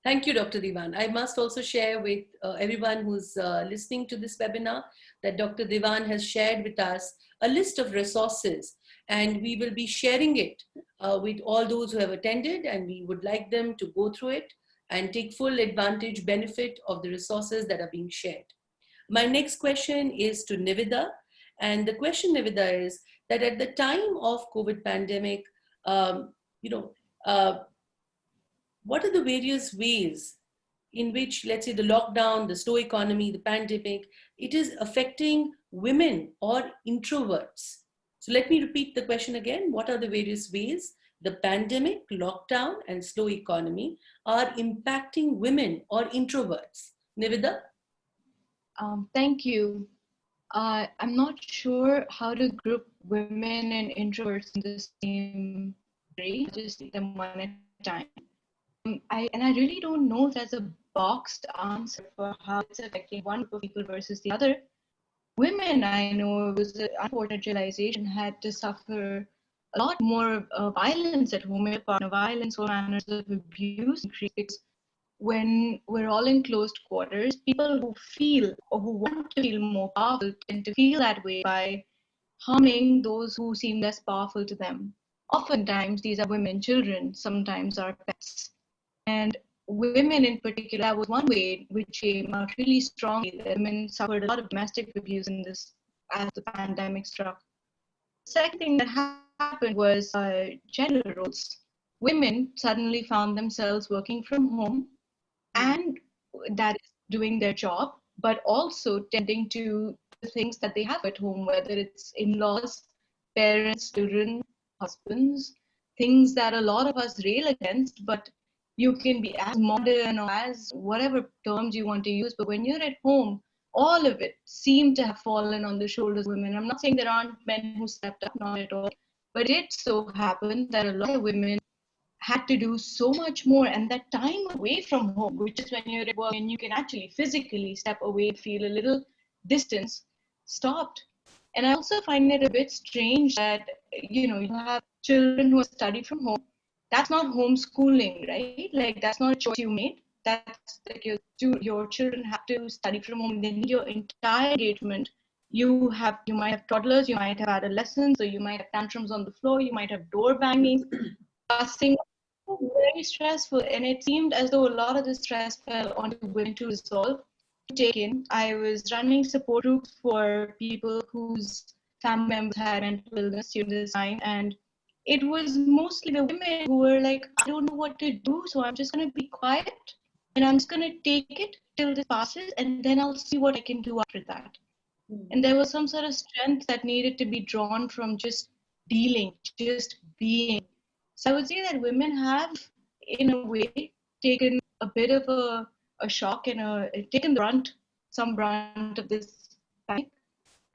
Thank you, Dr. Diwan. I must also share with everyone who's listening to this webinar that Dr. Diwan has shared with us a list of resources, and we will be sharing it with all those who have attended, and we would like them to go through it and take full benefit of the resources that are being shared. My next question is to Nivida, and the question, Nivida, is that at the time of COVID pandemic, what are the various ways in which, let's say, the lockdown, the slow economy, the pandemic, it is affecting women or introverts? So let me repeat the question again. What are the various ways the pandemic, lockdown, and slow economy are impacting women or introverts? Nivida? Thank you. I'm not sure how to group women and introverts in the same category. Just take them one at a time. I really don't know if there's a boxed answer for how it's affecting one group of people versus the other. Women, I know, it was an unfortunate realization, had to suffer a lot more violence at home, partner violence, all manners of abuse increased, because when we're all in closed quarters, people who feel or who want to feel more powerful tend to feel that way by harming those who seem less powerful to them. Oftentimes, these are women, children, sometimes our pets. And women in particular, that was one way which came out really strongly. That women suffered a lot of domestic abuse in this as the pandemic struck. second thing that happened was gender roles. Women suddenly found themselves working from home, and that is doing their job, but also tending to the things that they have at home, whether it's in-laws, parents, children, husbands, things that a lot of us rail against, but you can be as modern or as whatever terms you want to use, but when you're at home, all of it seemed to have fallen on the shoulders of women. I'm not saying there aren't men who stepped up, not at all, but it so happened that a lot of women had to do so much more, and that time away from home, which is when you're at work and you can actually physically step away and feel a little distance, stopped. And I also find it a bit strange that you have children who study from home. That's not homeschooling, right? Like, that's not a choice you made. That's like your children have to study from home. They need your entire engagement. You might have toddlers, you might have adolescents, or you might have tantrums on the floor, you might have door banging, fussing. Very stressful, and it seemed as though a lot of the stress fell onto women to resolve, to take in. I was running support groups for people whose family members had mental illness during this time, and it was mostly the women who were like, I don't know what to do, so I'm just going to be quiet, and I'm just going to take it till this passes, and then I'll see what I can do after that. And there was some sort of strength that needed to be drawn from just dealing, just being. So I would say that women have, in a way, taken a bit of a shock and taken some brunt of this pandemic.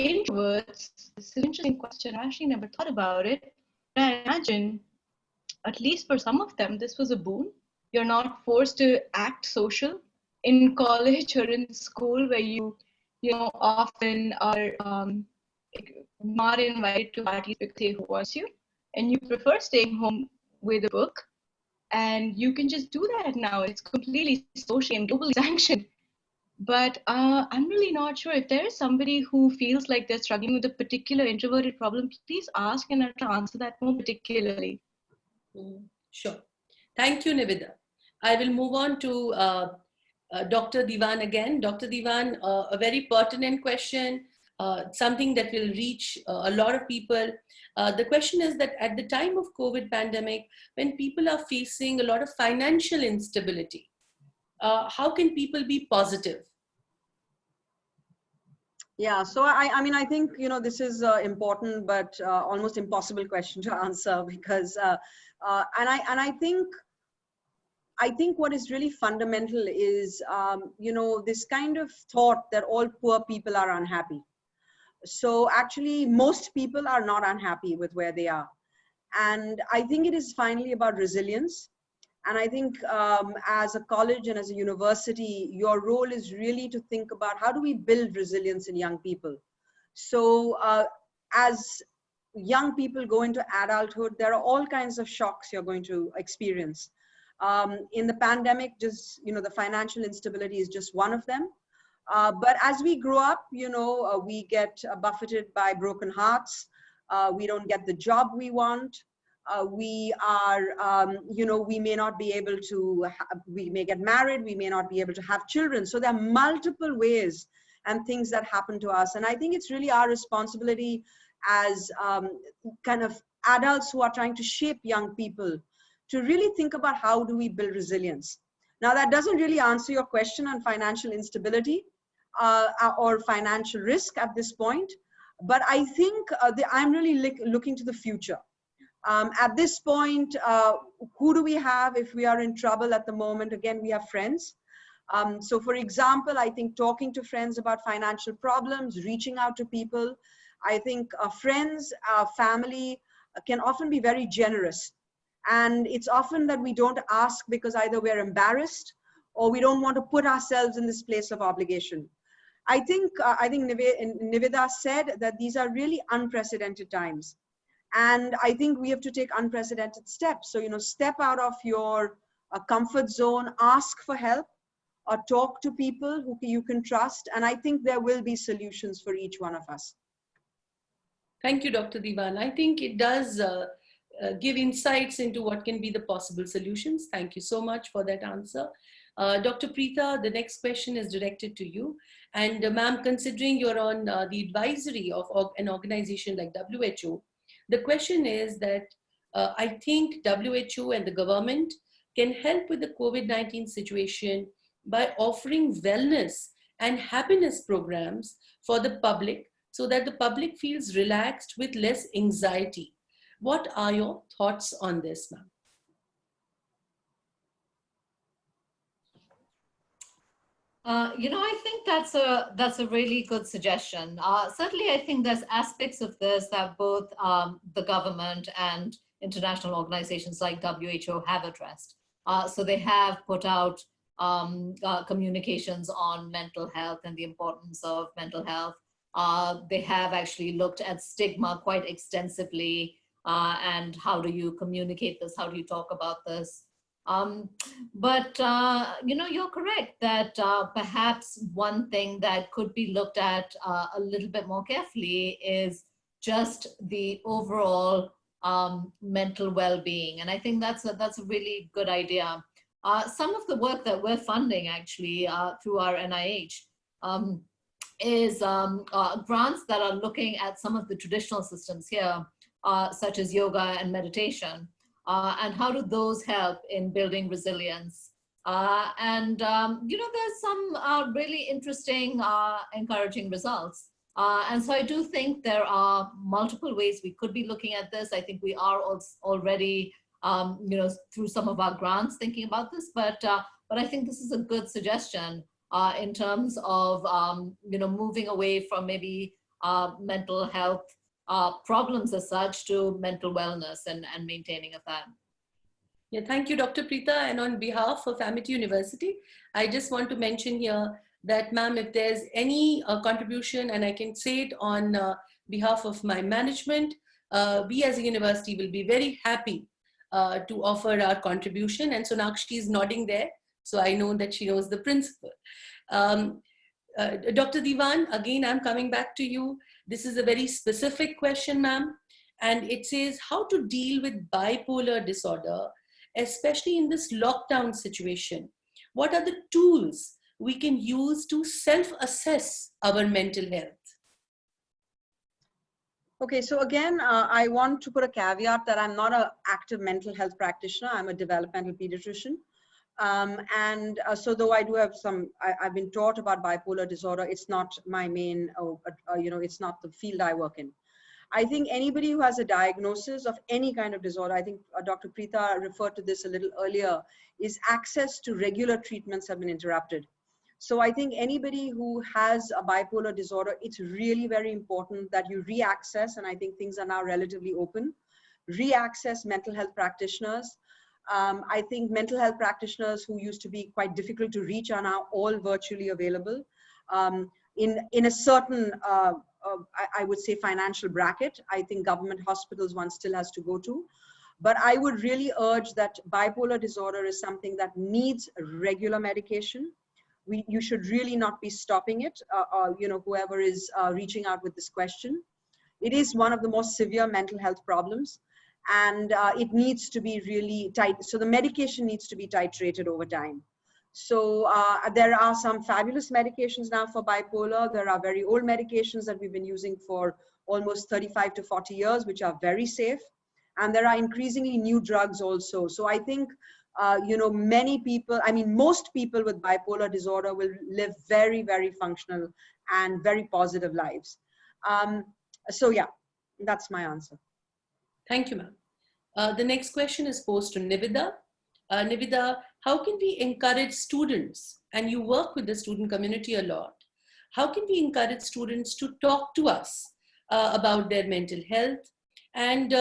Introverts, this is an interesting question. I actually never thought about it. But I imagine, at least for some of them, this was a boon. You're not forced to act social in college or in school, where you often are not invited to parties because they force you, and you prefer staying home with a book, and you can just do that now. It's completely socially and globally sanctioned. But I'm really not sure if there is somebody who feels like they're struggling with a particular introverted problem. Please ask, and I'll try to answer that more particularly. Sure. Thank you, Nivedha. I will move on to Dr. Diwan again. Dr. Diwan, a very pertinent question, something that will reach a lot of people. The question is that at the time of COVID pandemic, when people are facing a lot of financial instability, how can people be positive? Yeah, so I think, this is important, but almost impossible question to answer, because, I think what is really fundamental is, this kind of thought that all poor people are unhappy. So actually, most people are not unhappy with where they are. And I think it is finally about resilience. And I think as a college and as a university, your role is really to think about how do we build resilience in young people. So as young people go into adulthood, there are all kinds of shocks you're going to experience. In the pandemic, just, the financial instability is just one of them. But as we grow up, we get buffeted by broken hearts. We don't get the job we want. We are, we may not be able to, we may get married, we may not be able to have children. So there are multiple ways and things that happen to us. And I think it's really our responsibility as kind of adults who are trying to shape young people to really think about how do we build resilience. Now, that doesn't really answer your question on financial instability or financial risk at this point, but I think I'm really looking to the future. At this point, who do we have if we are in trouble at the moment? Again, we have friends. So for example, I think talking to friends about financial problems, reaching out to people, I think friends, family can often be very generous. And it's often that we don't ask because either we're embarrassed or we don't want to put ourselves in this place of obligation. I think Nivedha said that these are really unprecedented times. And I think we have to take unprecedented steps. So, step out of your comfort zone, ask for help, or talk to people who you can trust. And I think there will be solutions for each one of us. Thank you, Dr. Diwan. I think it does give insights into what can be the possible solutions. Thank you so much for that answer. Dr. Preeta, the next question is directed to you. And ma'am, considering you're on the advisory of an organization like WHO, the question is that I think WHO and the government can help with the COVID-19 situation by offering wellness and happiness programs for the public so that the public feels relaxed with less anxiety. What are your thoughts on this, ma'am? I think that's a really good suggestion. Certainly, I think there's aspects of this that both the government and international organizations like WHO have addressed. So they have put out communications on mental health and the importance of mental health. They have actually looked at stigma quite extensively and how do you communicate this? How do you talk about this? But you're correct that perhaps one thing that could be looked at a little bit more carefully is just the overall mental well-being, and I think that's a really good idea. Some of the work that we're funding actually through our NIH is grants that are looking at some of the traditional systems here, such as yoga and meditation. And how do those help in building resilience? There's some really interesting, encouraging results. And so I do think there are multiple ways we could be looking at this. I think we are already, through some of our grants thinking about this, but I think this is a good suggestion in terms of, moving away from maybe mental health problems as such to mental wellness and maintaining of that. Yeah, thank you, Dr. Preeta. And on behalf of Amity University, I just want to mention here that, ma'am, if there's any contribution, and I can say it on behalf of my management, we as a university will be very happy to offer our contribution. And Sonakshi is nodding there, so I know that she knows the principle. Dr. Diwan, again, I'm coming back to you. This is a very specific question, ma'am, and it says how to deal with bipolar disorder, especially in this lockdown situation. What are the tools we can use to self-assess our mental health? Okay, so again, I want to put a caveat that I'm not an active mental health practitioner. I'm a developmental pediatrician. So though I do have I've been taught about bipolar disorder, it's not my main, it's not the field I work in. I think anybody who has a diagnosis of any kind of disorder, I think Dr. Preeta referred to this a little earlier, is access to regular treatments have been interrupted. So I think anybody who has a bipolar disorder, it's really very important that you re-access, and I think things are now relatively open, re-access mental health practitioners. I think mental health practitioners who used to be quite difficult to reach are now all virtually available in a certain, I would say, financial bracket. I think government hospitals one still has to go to. But I would really urge that bipolar disorder is something that needs regular medication. You should really not be stopping it, whoever is reaching out with this question. It is one of the most severe mental health problems. And it needs to be really tight. So the medication needs to be titrated over time. So there are some fabulous medications now for bipolar. There are very old medications that we've been using for almost 35 to 40 years, which are very safe. And there are increasingly new drugs also. So I think, many people, most people with bipolar disorder will live very, very functional and very positive lives. So yeah, that's my answer. Thank you, ma'am. The next question is posed to Nivedha. Nivedha, how can we encourage students, and you work with the student community a lot, how can we encourage students to talk to us about their mental health? And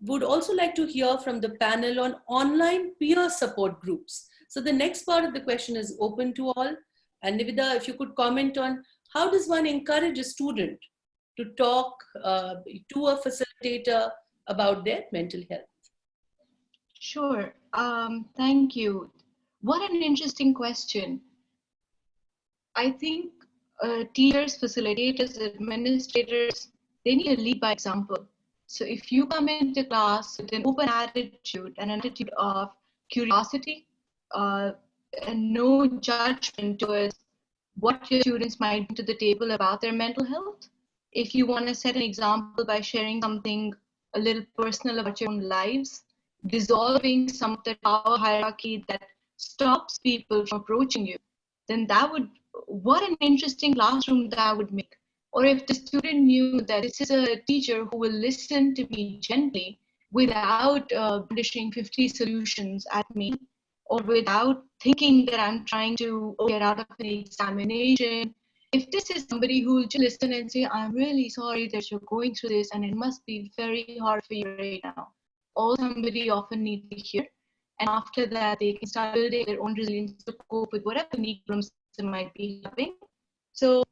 would also like to hear from the panel on online peer support groups. So the next part of the question is open to all. And Nivedha, if you could comment on how does one encourage a student to talk to a facilitator about their mental health? Sure. Thank you. What an interesting question. I think teachers, facilitators, administrators, they need to lead by example. So if you come into class with an open attitude and an attitude of curiosity and no judgment towards what your students might bring to the table about their mental health, if you want to set an example by sharing something a little personal about your own lives, dissolving some of the power hierarchy that stops people from approaching you, then what an interesting classroom that would make. Or if the student knew that this is a teacher who will listen to me gently without brandishing 50 solutions at me, or without thinking that I'm trying to get out of an examination. If this is somebody who will just listen and say, I'm really sorry that you're going through this and it must be very hard for you right now. All somebody often needs to hear. And after that, they can start building their own resilience to cope with whatever unique problems they might be having. So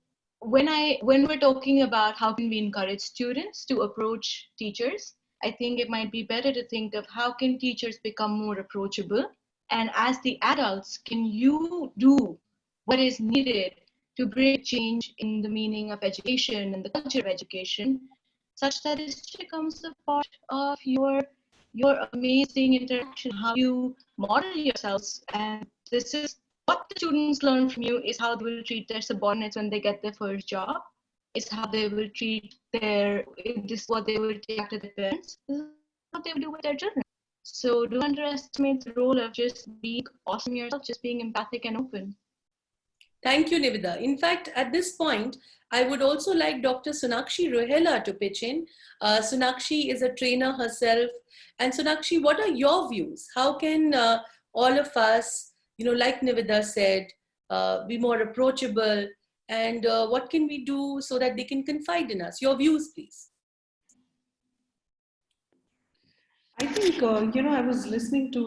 when we're talking about how can we encourage students to approach teachers, I think it might be better to think of how can teachers become more approachable. And as the adults, can you do what is needed to bring change in the meaning of education and the culture of education, such that this becomes a part of your amazing interaction, how you model yourselves. And this is what the students learn from you, is how they will treat their subordinates when they get their first job, is how they will treat this is what they will take back to their parents, this is what they will do with their children. So don't underestimate the role of just being awesome yourself, just being empathic and open. Thank you, Nivida. In fact, at this point, I would also like Dr. Sonakshi Rohela to pitch in. Sonakshi is a trainer herself. And Sonakshi, what are your views? How can all of us, like Nivida said, be more approachable? And what can we do so that they can confide in us? Your views, please. I think, I was listening to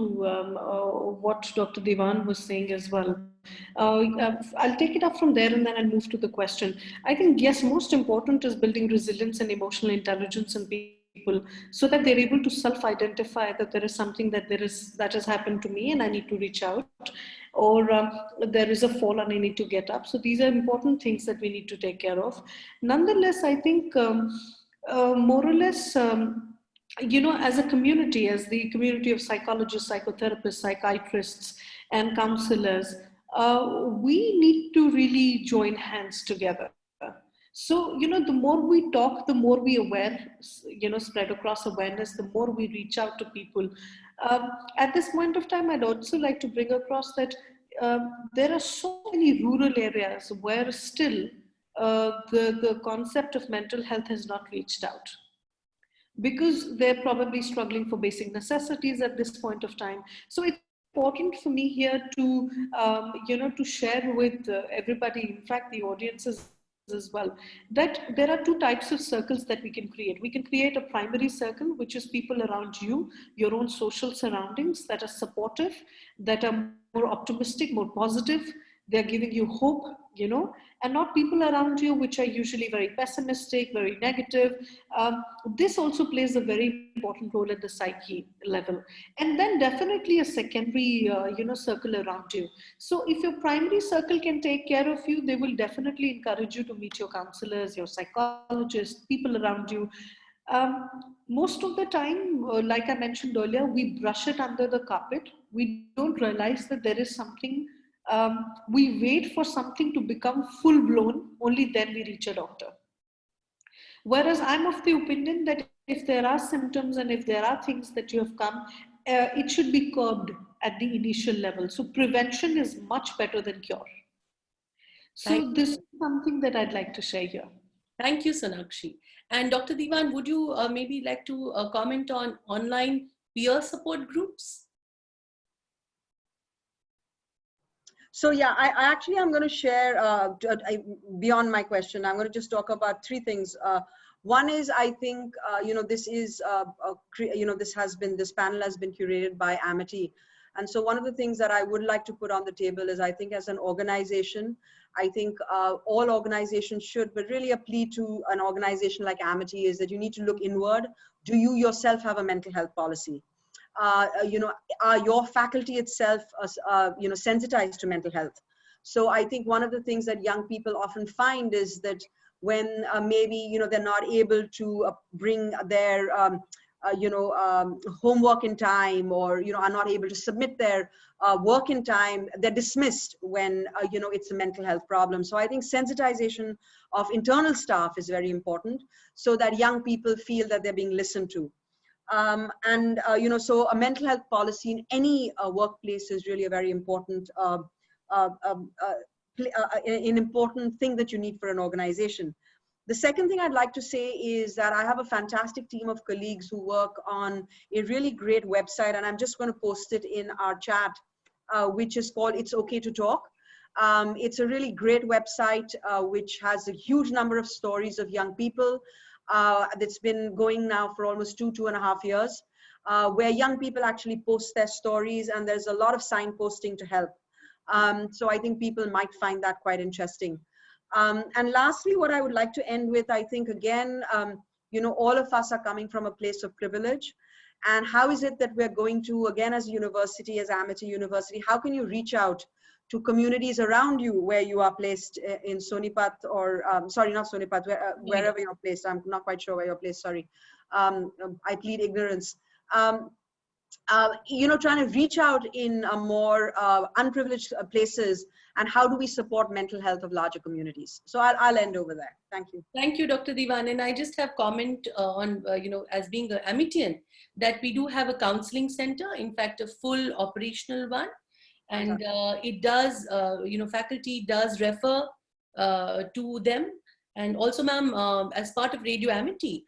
what Dr. Diwan was saying as well. I'll take it up from there and then I'll move to the question. I think, yes, most important is building resilience and emotional intelligence in people so that they're able to self-identify that there is something that has happened to me and I need to reach out, or there is a fall and I need to get up. So these are important things that we need to take care of. Nonetheless, I think more or less, as a community, as the community of psychologists, psychotherapists, psychiatrists, and counselors, we need to really join hands together. So, the more we talk, the more we spread across awareness, the more we reach out to people. At this point of time, I'd also like to bring across that there are so many rural areas where still the concept of mental health has not reached out, because they're probably struggling for basic necessities at this point of time. So it's important for me here to, to share with everybody, in fact, the audiences as well, that there are two types of circles that we can create. We can create a primary circle, which is people around you, your own social surroundings that are supportive, that are more optimistic, more positive. They're giving you hope, and not people around you which are usually very pessimistic, very negative. This also plays a very important role at the psyche level. And then definitely a secondary, circle around you. So if your primary circle can take care of you, they will definitely encourage you to meet your counselors, your psychologists, people around you. Most of the time, like I mentioned earlier, we brush it under the carpet. We don't realize that there is something. We wait for something to become full blown, only then we reach a doctor. Whereas I'm of the opinion that if there are symptoms and if there are things that you have come, it should be curbed at the initial level. So prevention is much better than cure. So this is something that I'd like to share here. Thank you, Sonakshi. And Dr. Diwan, would you maybe like to comment on online peer support groups? So yeah, I'm going to share, beyond my question, I'm going to just talk about three things. One is, I think, this panel has been curated by Amity. And so one of the things that I would like to put on the table is, I think as an organization, I think all organizations should, but really a plea to an organization like Amity is that you need to look inward. Do you yourself have a mental health policy? Are your faculty itself, sensitized to mental health? So I think one of the things that young people often find is that when maybe, they're not able to bring their homework in time, or are not able to submit their work in time, they're dismissed when it's a mental health problem. So I think sensitization of internal staff is very important, so that young people feel that they're being listened to. So a mental health policy in any workplace is really a very important an important thing that you need for an organization. The second thing I'd like to say is that I have a fantastic team of colleagues who work on a really great website, and I'm just going to post it in our chat, which is called It's Okay to Talk. It's a really great website which has a huge number of stories of young people that's been going now for almost 2.5 years, where young people actually post their stories, and there's a lot of signposting to help. So I think people might find that quite interesting. And lastly, what I would like to end with, I think again, all of us are coming from a place of privilege. And how is it that we're going to, again, as a university, as Amity University, how can you reach out to communities around you where you are placed in Sonipat, or sorry, not Sonipat, wherever you're placed. I'm not quite sure where you're placed, sorry. I plead ignorance. Trying to reach out in a more unprivileged places, and how do we support mental health of larger communities? So I'll end over there. Thank you. Thank you, Dr. Diwan. And I just have comment on, as being an Amitian, that we do have a counseling center, in fact, a full operational one. And it does, faculty does refer to them. And also, ma'am, as part of Radio Amity,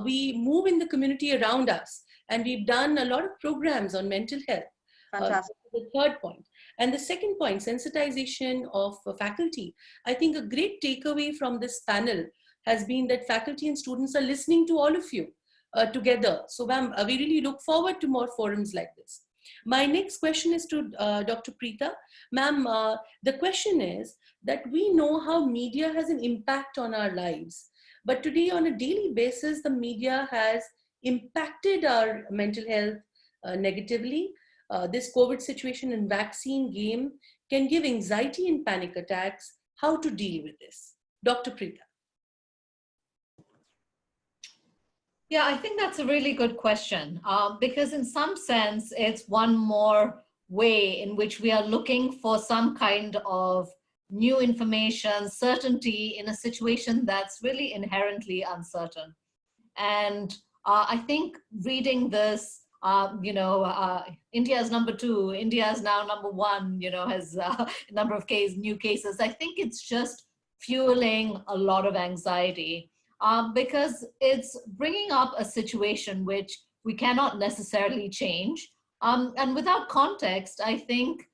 we move in the community around us. And we've done a lot of programs on mental health. Fantastic. The third point. And the second point, sensitization of faculty. I think a great takeaway from this panel has been that faculty and students are listening to all of you together. So ma'am, we really look forward to more forums like this. My next question is to Dr. Preeta. Ma'am, the question is that we know how media has an impact on our lives. But today on a daily basis, the media has impacted our mental health negatively. This COVID situation and vaccine game can give anxiety and panic attacks. How to deal with this? Dr. Preeta. Yeah, I think that's a really good question, because in some sense, it's one more way in which we are looking for some kind of new information, certainty in a situation that's really inherently uncertain. And I think reading this, India is number 2, India is now number 1, has a number of new cases. I think it's just fueling a lot of anxiety. Because it's bringing up a situation which we cannot necessarily change. And without context, I think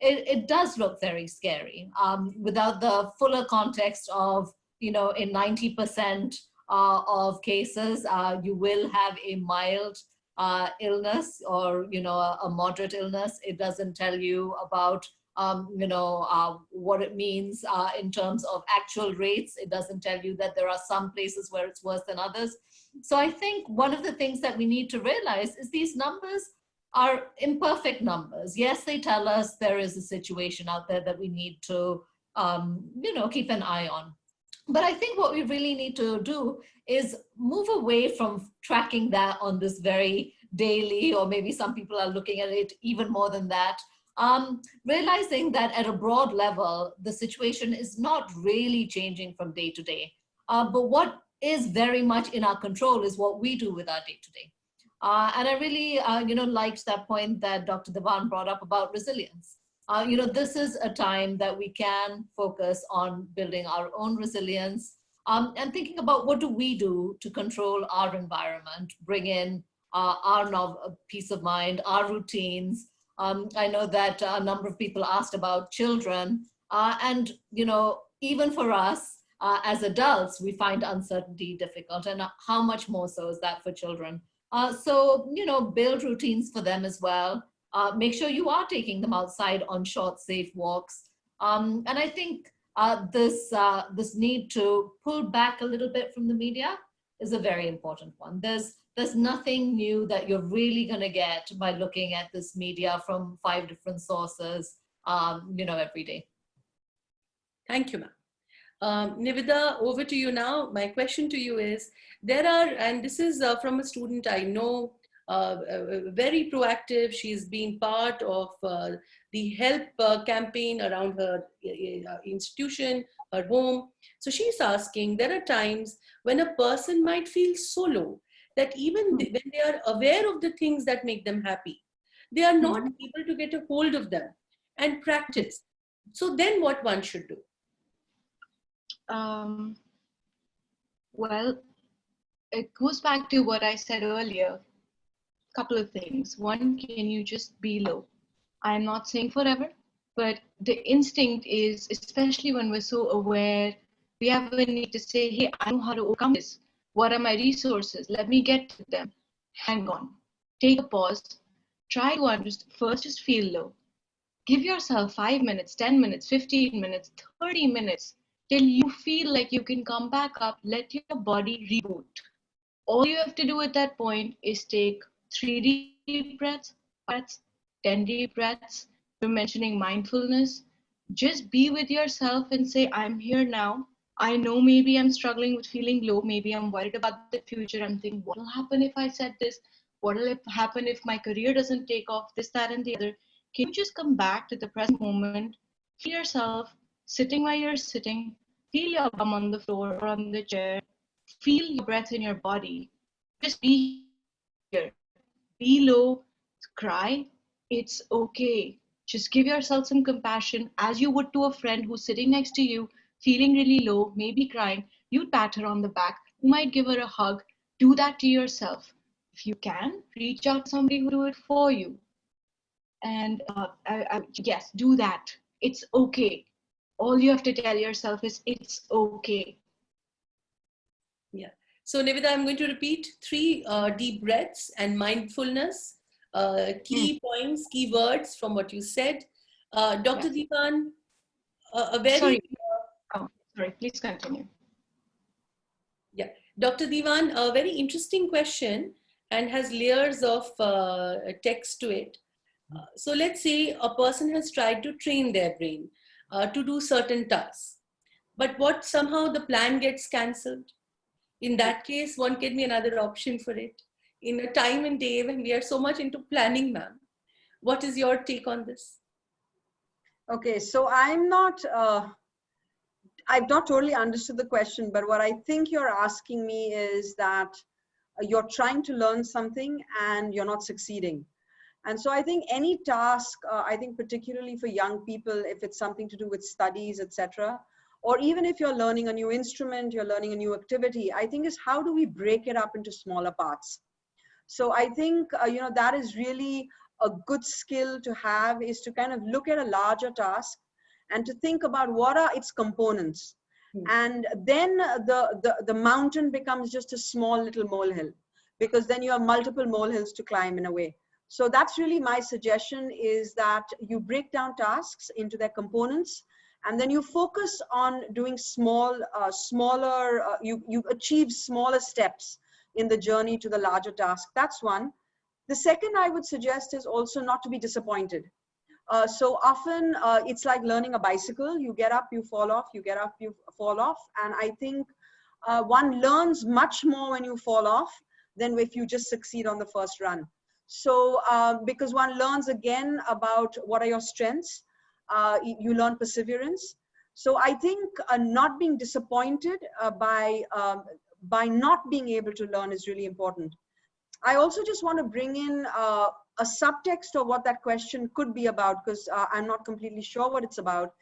it does look very scary. Without the fuller context of, in 90% of cases, you will have a mild illness or, a moderate illness. It doesn't tell you about what it means in terms of actual rates. It doesn't tell you that there are some places where it's worse than others. So I think one of the things that we need to realize is these numbers are imperfect numbers. Yes, they tell us there is a situation out there that we need to, keep an eye on. But I think what we really need to do is move away from tracking that on this very daily, or maybe some people are looking at it even more than that. Realizing that at a broad level, the situation is not really changing from day to day. But what is very much in our control is what we do with our day to day. And I really, liked that point that Dr. Diwan brought up about resilience. This is a time that we can focus on building our own resilience and thinking about what do we do to control our environment, bring in our peace of mind, our routines. I know that a number of people asked about children, and even for us as adults, we find uncertainty difficult, and how much more so is that for children? So build routines for them as well. Make sure you are taking them outside on short, safe walks. And I think this need to pull back a little bit from the media is a very important one. There's nothing new that you're really going to get by looking at this media from 5 different sources, every day. Thank you, ma'am. Nivida, over to you now. My question to you is, there are, and this is from a student I know, very proactive. She's been part of the help campaign around her institution, her home. So she's asking, there are times when a person might feel so low that even when they are aware of the things that make them happy, they are not able to get a hold of them and practice. So then what one should do? Well, it goes back to what I said earlier. Couple of things. One, can you just be low? I'm not saying forever, but the instinct is, especially when we're so aware, we have a need to say, hey, I know how to overcome this. What are my resources? Let me get to them. Hang on. Take a pause. Try to understand. First, just feel low. Give yourself 5 minutes, 10 minutes, 15 minutes, 30 minutes till you feel like you can come back up. Let your body reboot. All you have to do at that point is take 3 deep breaths, 10 deep breaths. You're mentioning mindfulness. Just be with yourself and say, I'm here now. I know maybe I'm struggling with feeling low. Maybe I'm worried about the future. I'm thinking, what will happen if I said this? What will happen if my career doesn't take off? This, that, and the other. Can you just come back to the present moment? Feel yourself sitting where you're sitting. Feel your bum on the floor or on the chair. Feel your breath in your body. Just be here. Be low. Cry. It's okay. Just give yourself some compassion as you would to a friend who's sitting next to you, feeling really low, maybe crying. You'd pat her on the back. You might give her a hug. Do that to yourself. If you can, reach out to somebody who will do it for you. And yes, do that. It's okay. All you have to tell yourself is it's okay. Yeah. So Nivida, I'm going to repeat 3 deep breaths and mindfulness, key points, key words from what you said. Dr. Yes. Deepan, a very... Sorry, please continue. Yeah. Dr. Divan, a very interesting question and has layers of text to it. So let's say a person has tried to train their brain to do certain tasks, but what somehow the plan gets cancelled. In that case, one can be another option for it. In a time and day when we are so much into planning, ma'am, what is your take on this? Okay, so I've not totally understood the question, but what I think you're asking me is that you're trying to learn something and you're not succeeding. And so I think any task, I think particularly for young people, if it's something to do with studies, etc., or even if you're learning a new instrument, you're learning a new activity, I think is how do we break it up into smaller parts? So I think, that is really a good skill to have, is to kind of look at a larger task and to think about what are its components. And then the mountain becomes just a small little molehill, because then you have multiple molehills to climb in a way. So that's really my suggestion, is that you break down tasks into their components, and then you focus on doing you achieve smaller steps in the journey to the larger task. That's one. The second I would suggest is also not to be disappointed. So often it's like learning a bicycle. You get up, you fall off, you get up, you fall off. And I think one learns much more when you fall off than if you just succeed on the first run. So because one learns again about what are your strengths, you learn perseverance. So I think not being disappointed by not being able to learn is really important. I also just want to bring in a subtext of what that question could be about, because I'm not completely sure what it's about,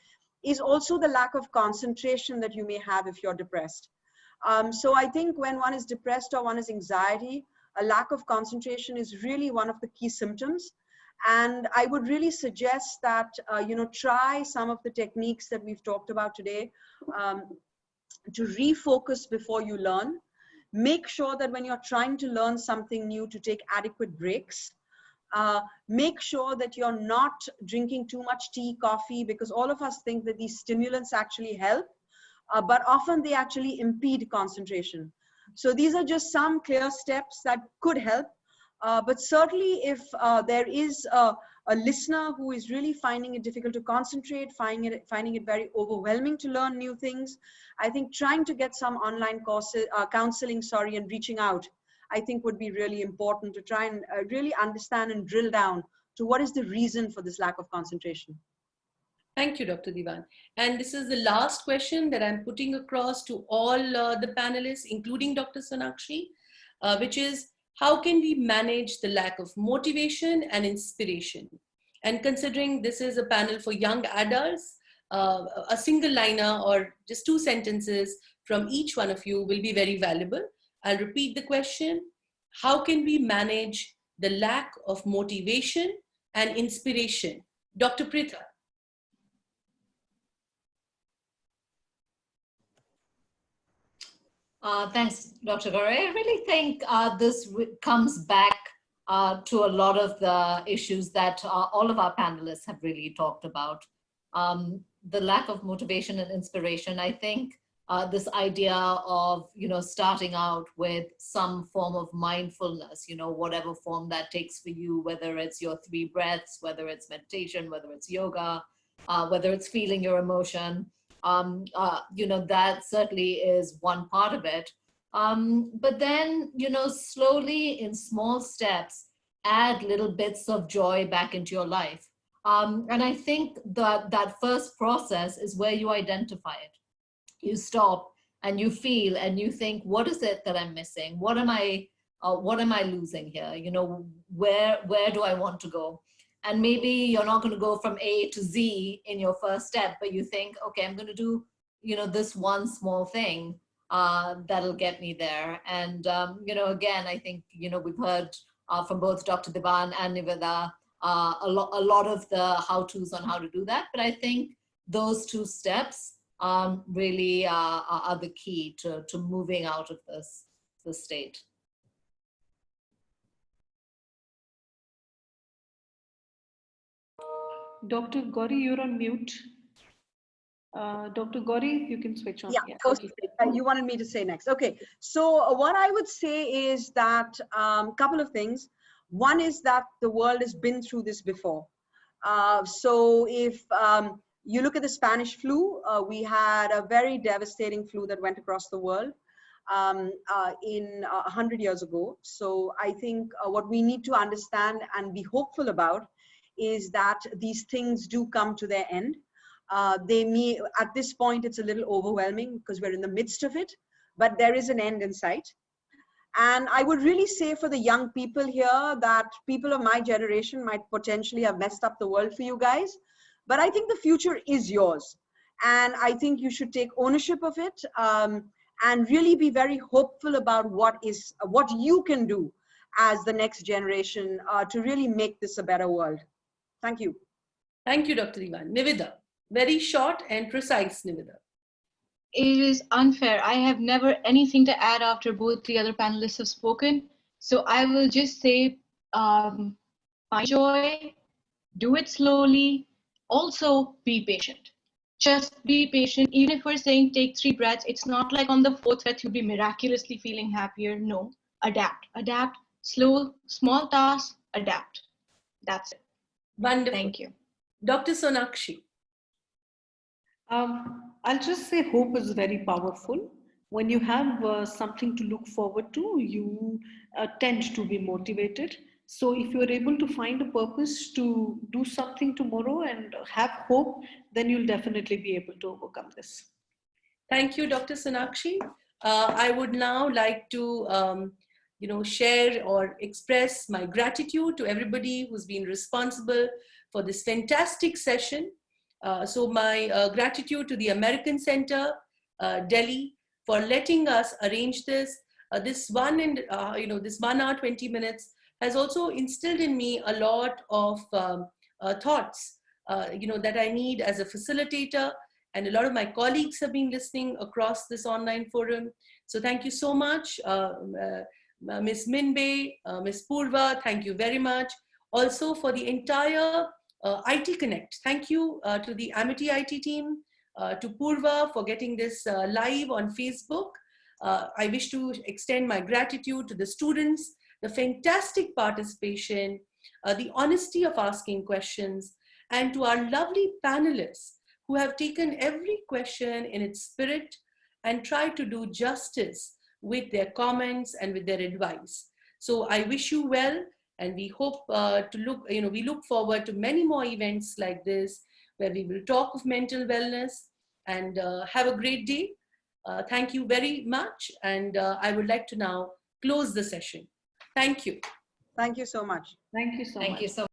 is also the lack of concentration that you may have if you're depressed. So I think when one is depressed or one has anxiety, a lack of concentration is really one of the key symptoms. And I would really suggest that, try some of the techniques that we've talked about today to refocus before you learn. Make sure that when you're trying to learn something new, to take adequate breaks. Make sure that you're not drinking too much tea, coffee, because all of us think that these stimulants actually help, but often they actually impede concentration. So these are just some clear steps that could help. But certainly if there is a a listener who is really finding it difficult to concentrate, finding it very overwhelming to learn new things, I think trying to get some online courses, counseling, and reaching out, I think would be really important to try and really understand and drill down to what is the reason for this lack of concentration. Thank you, Dr. Diwan. And this is the last question that I'm putting across to all the panelists, including Dr. Sonakshi, which is, how can we manage the lack of motivation and inspiration? And considering this is a panel for young adults, a single liner or just 2 sentences from each one of you will be very valuable. I'll repeat the question. How can we manage the lack of motivation and inspiration? Dr. Pritha. Thanks, Dr. Gore. I really think this comes back to a lot of the issues that all of our panelists have really talked about. The lack of motivation and inspiration. I think this idea of, starting out with some form of mindfulness, whatever form that takes for you, whether it's your 3 breaths, whether it's meditation, whether it's yoga, whether it's feeling your emotion. That certainly is one part of it. But then, slowly in small steps, add little bits of joy back into your life. And I think that first process is where you identify it. You stop and you feel and you think, what is it that I'm missing? What am I losing here? Where do I want to go? And maybe you're not going to go from A to Z in your first step, but you think, okay, I'm going to do, this one small thing that'll get me there. And, again, I think, we've heard from both Dr. Diwan and Niveda a lot of the how-tos on how to do that. But I think those 2 steps really are the key to moving out of this state. Dr. Gauri, you're on mute. Dr. Gauri, you can switch on. Yeah, okay. You wanted me to say next. Okay, so what I would say is that couple of things. One is that the world has been through this before. So if you look at the Spanish flu, we had a very devastating flu that went across the world in 100 years ago. So I think what we need to understand and be hopeful about is that these things do come to their end. At this point, it's a little overwhelming because we're in the midst of it, but there is an end in sight. And I would really say for the young people here that people of my generation might potentially have messed up the world for you guys, but I think the future is yours. And I think you should take ownership of it and really be very hopeful about what you can do as the next generation to really make this a better world. Thank you. Thank you, Dr. Diwan. Niveda, very short and precise, Niveda. It is unfair. I have never anything to add after both the other panelists have spoken. So I will just say, find joy, do it slowly. Also, be patient. Just be patient. Even if we're saying take 3 breaths, it's not like on the 4th breath you'll be miraculously feeling happier. No, adapt, slow, small tasks, adapt. That's it. Wonderful. Thank you. Dr. Sonakshi. I'll just say hope is very powerful. When you have something to look forward to, you tend to be motivated. So if you're able to find a purpose to do something tomorrow and have hope, then you'll definitely be able to overcome this. Thank you, Dr. Sonakshi. I would now like to share or express my gratitude to everybody who's been responsible for this fantastic session. So my gratitude to the American Center, Delhi, for letting us arrange this. This 1 hour, 20 minutes has also instilled in me a lot of thoughts, that I need as a facilitator, and a lot of my colleagues have been listening across this online forum. So thank you so much, Ms. Minbei, Ms. Purva, thank you very much. Also for the entire IT Connect. Thank you to the Amity IT team, to Purva for getting this live on Facebook. I wish to extend my gratitude to the students, the fantastic participation, the honesty of asking questions, and to our lovely panelists who have taken every question in its spirit and tried to do justice with their comments and with their advice. So I wish you well, and we hope we look forward to many more events like this where we will talk of mental wellness, and have a great day. Thank you very much, and I would like to now close the session. Thank you. Thank you so much. Thank you so much. Thank you so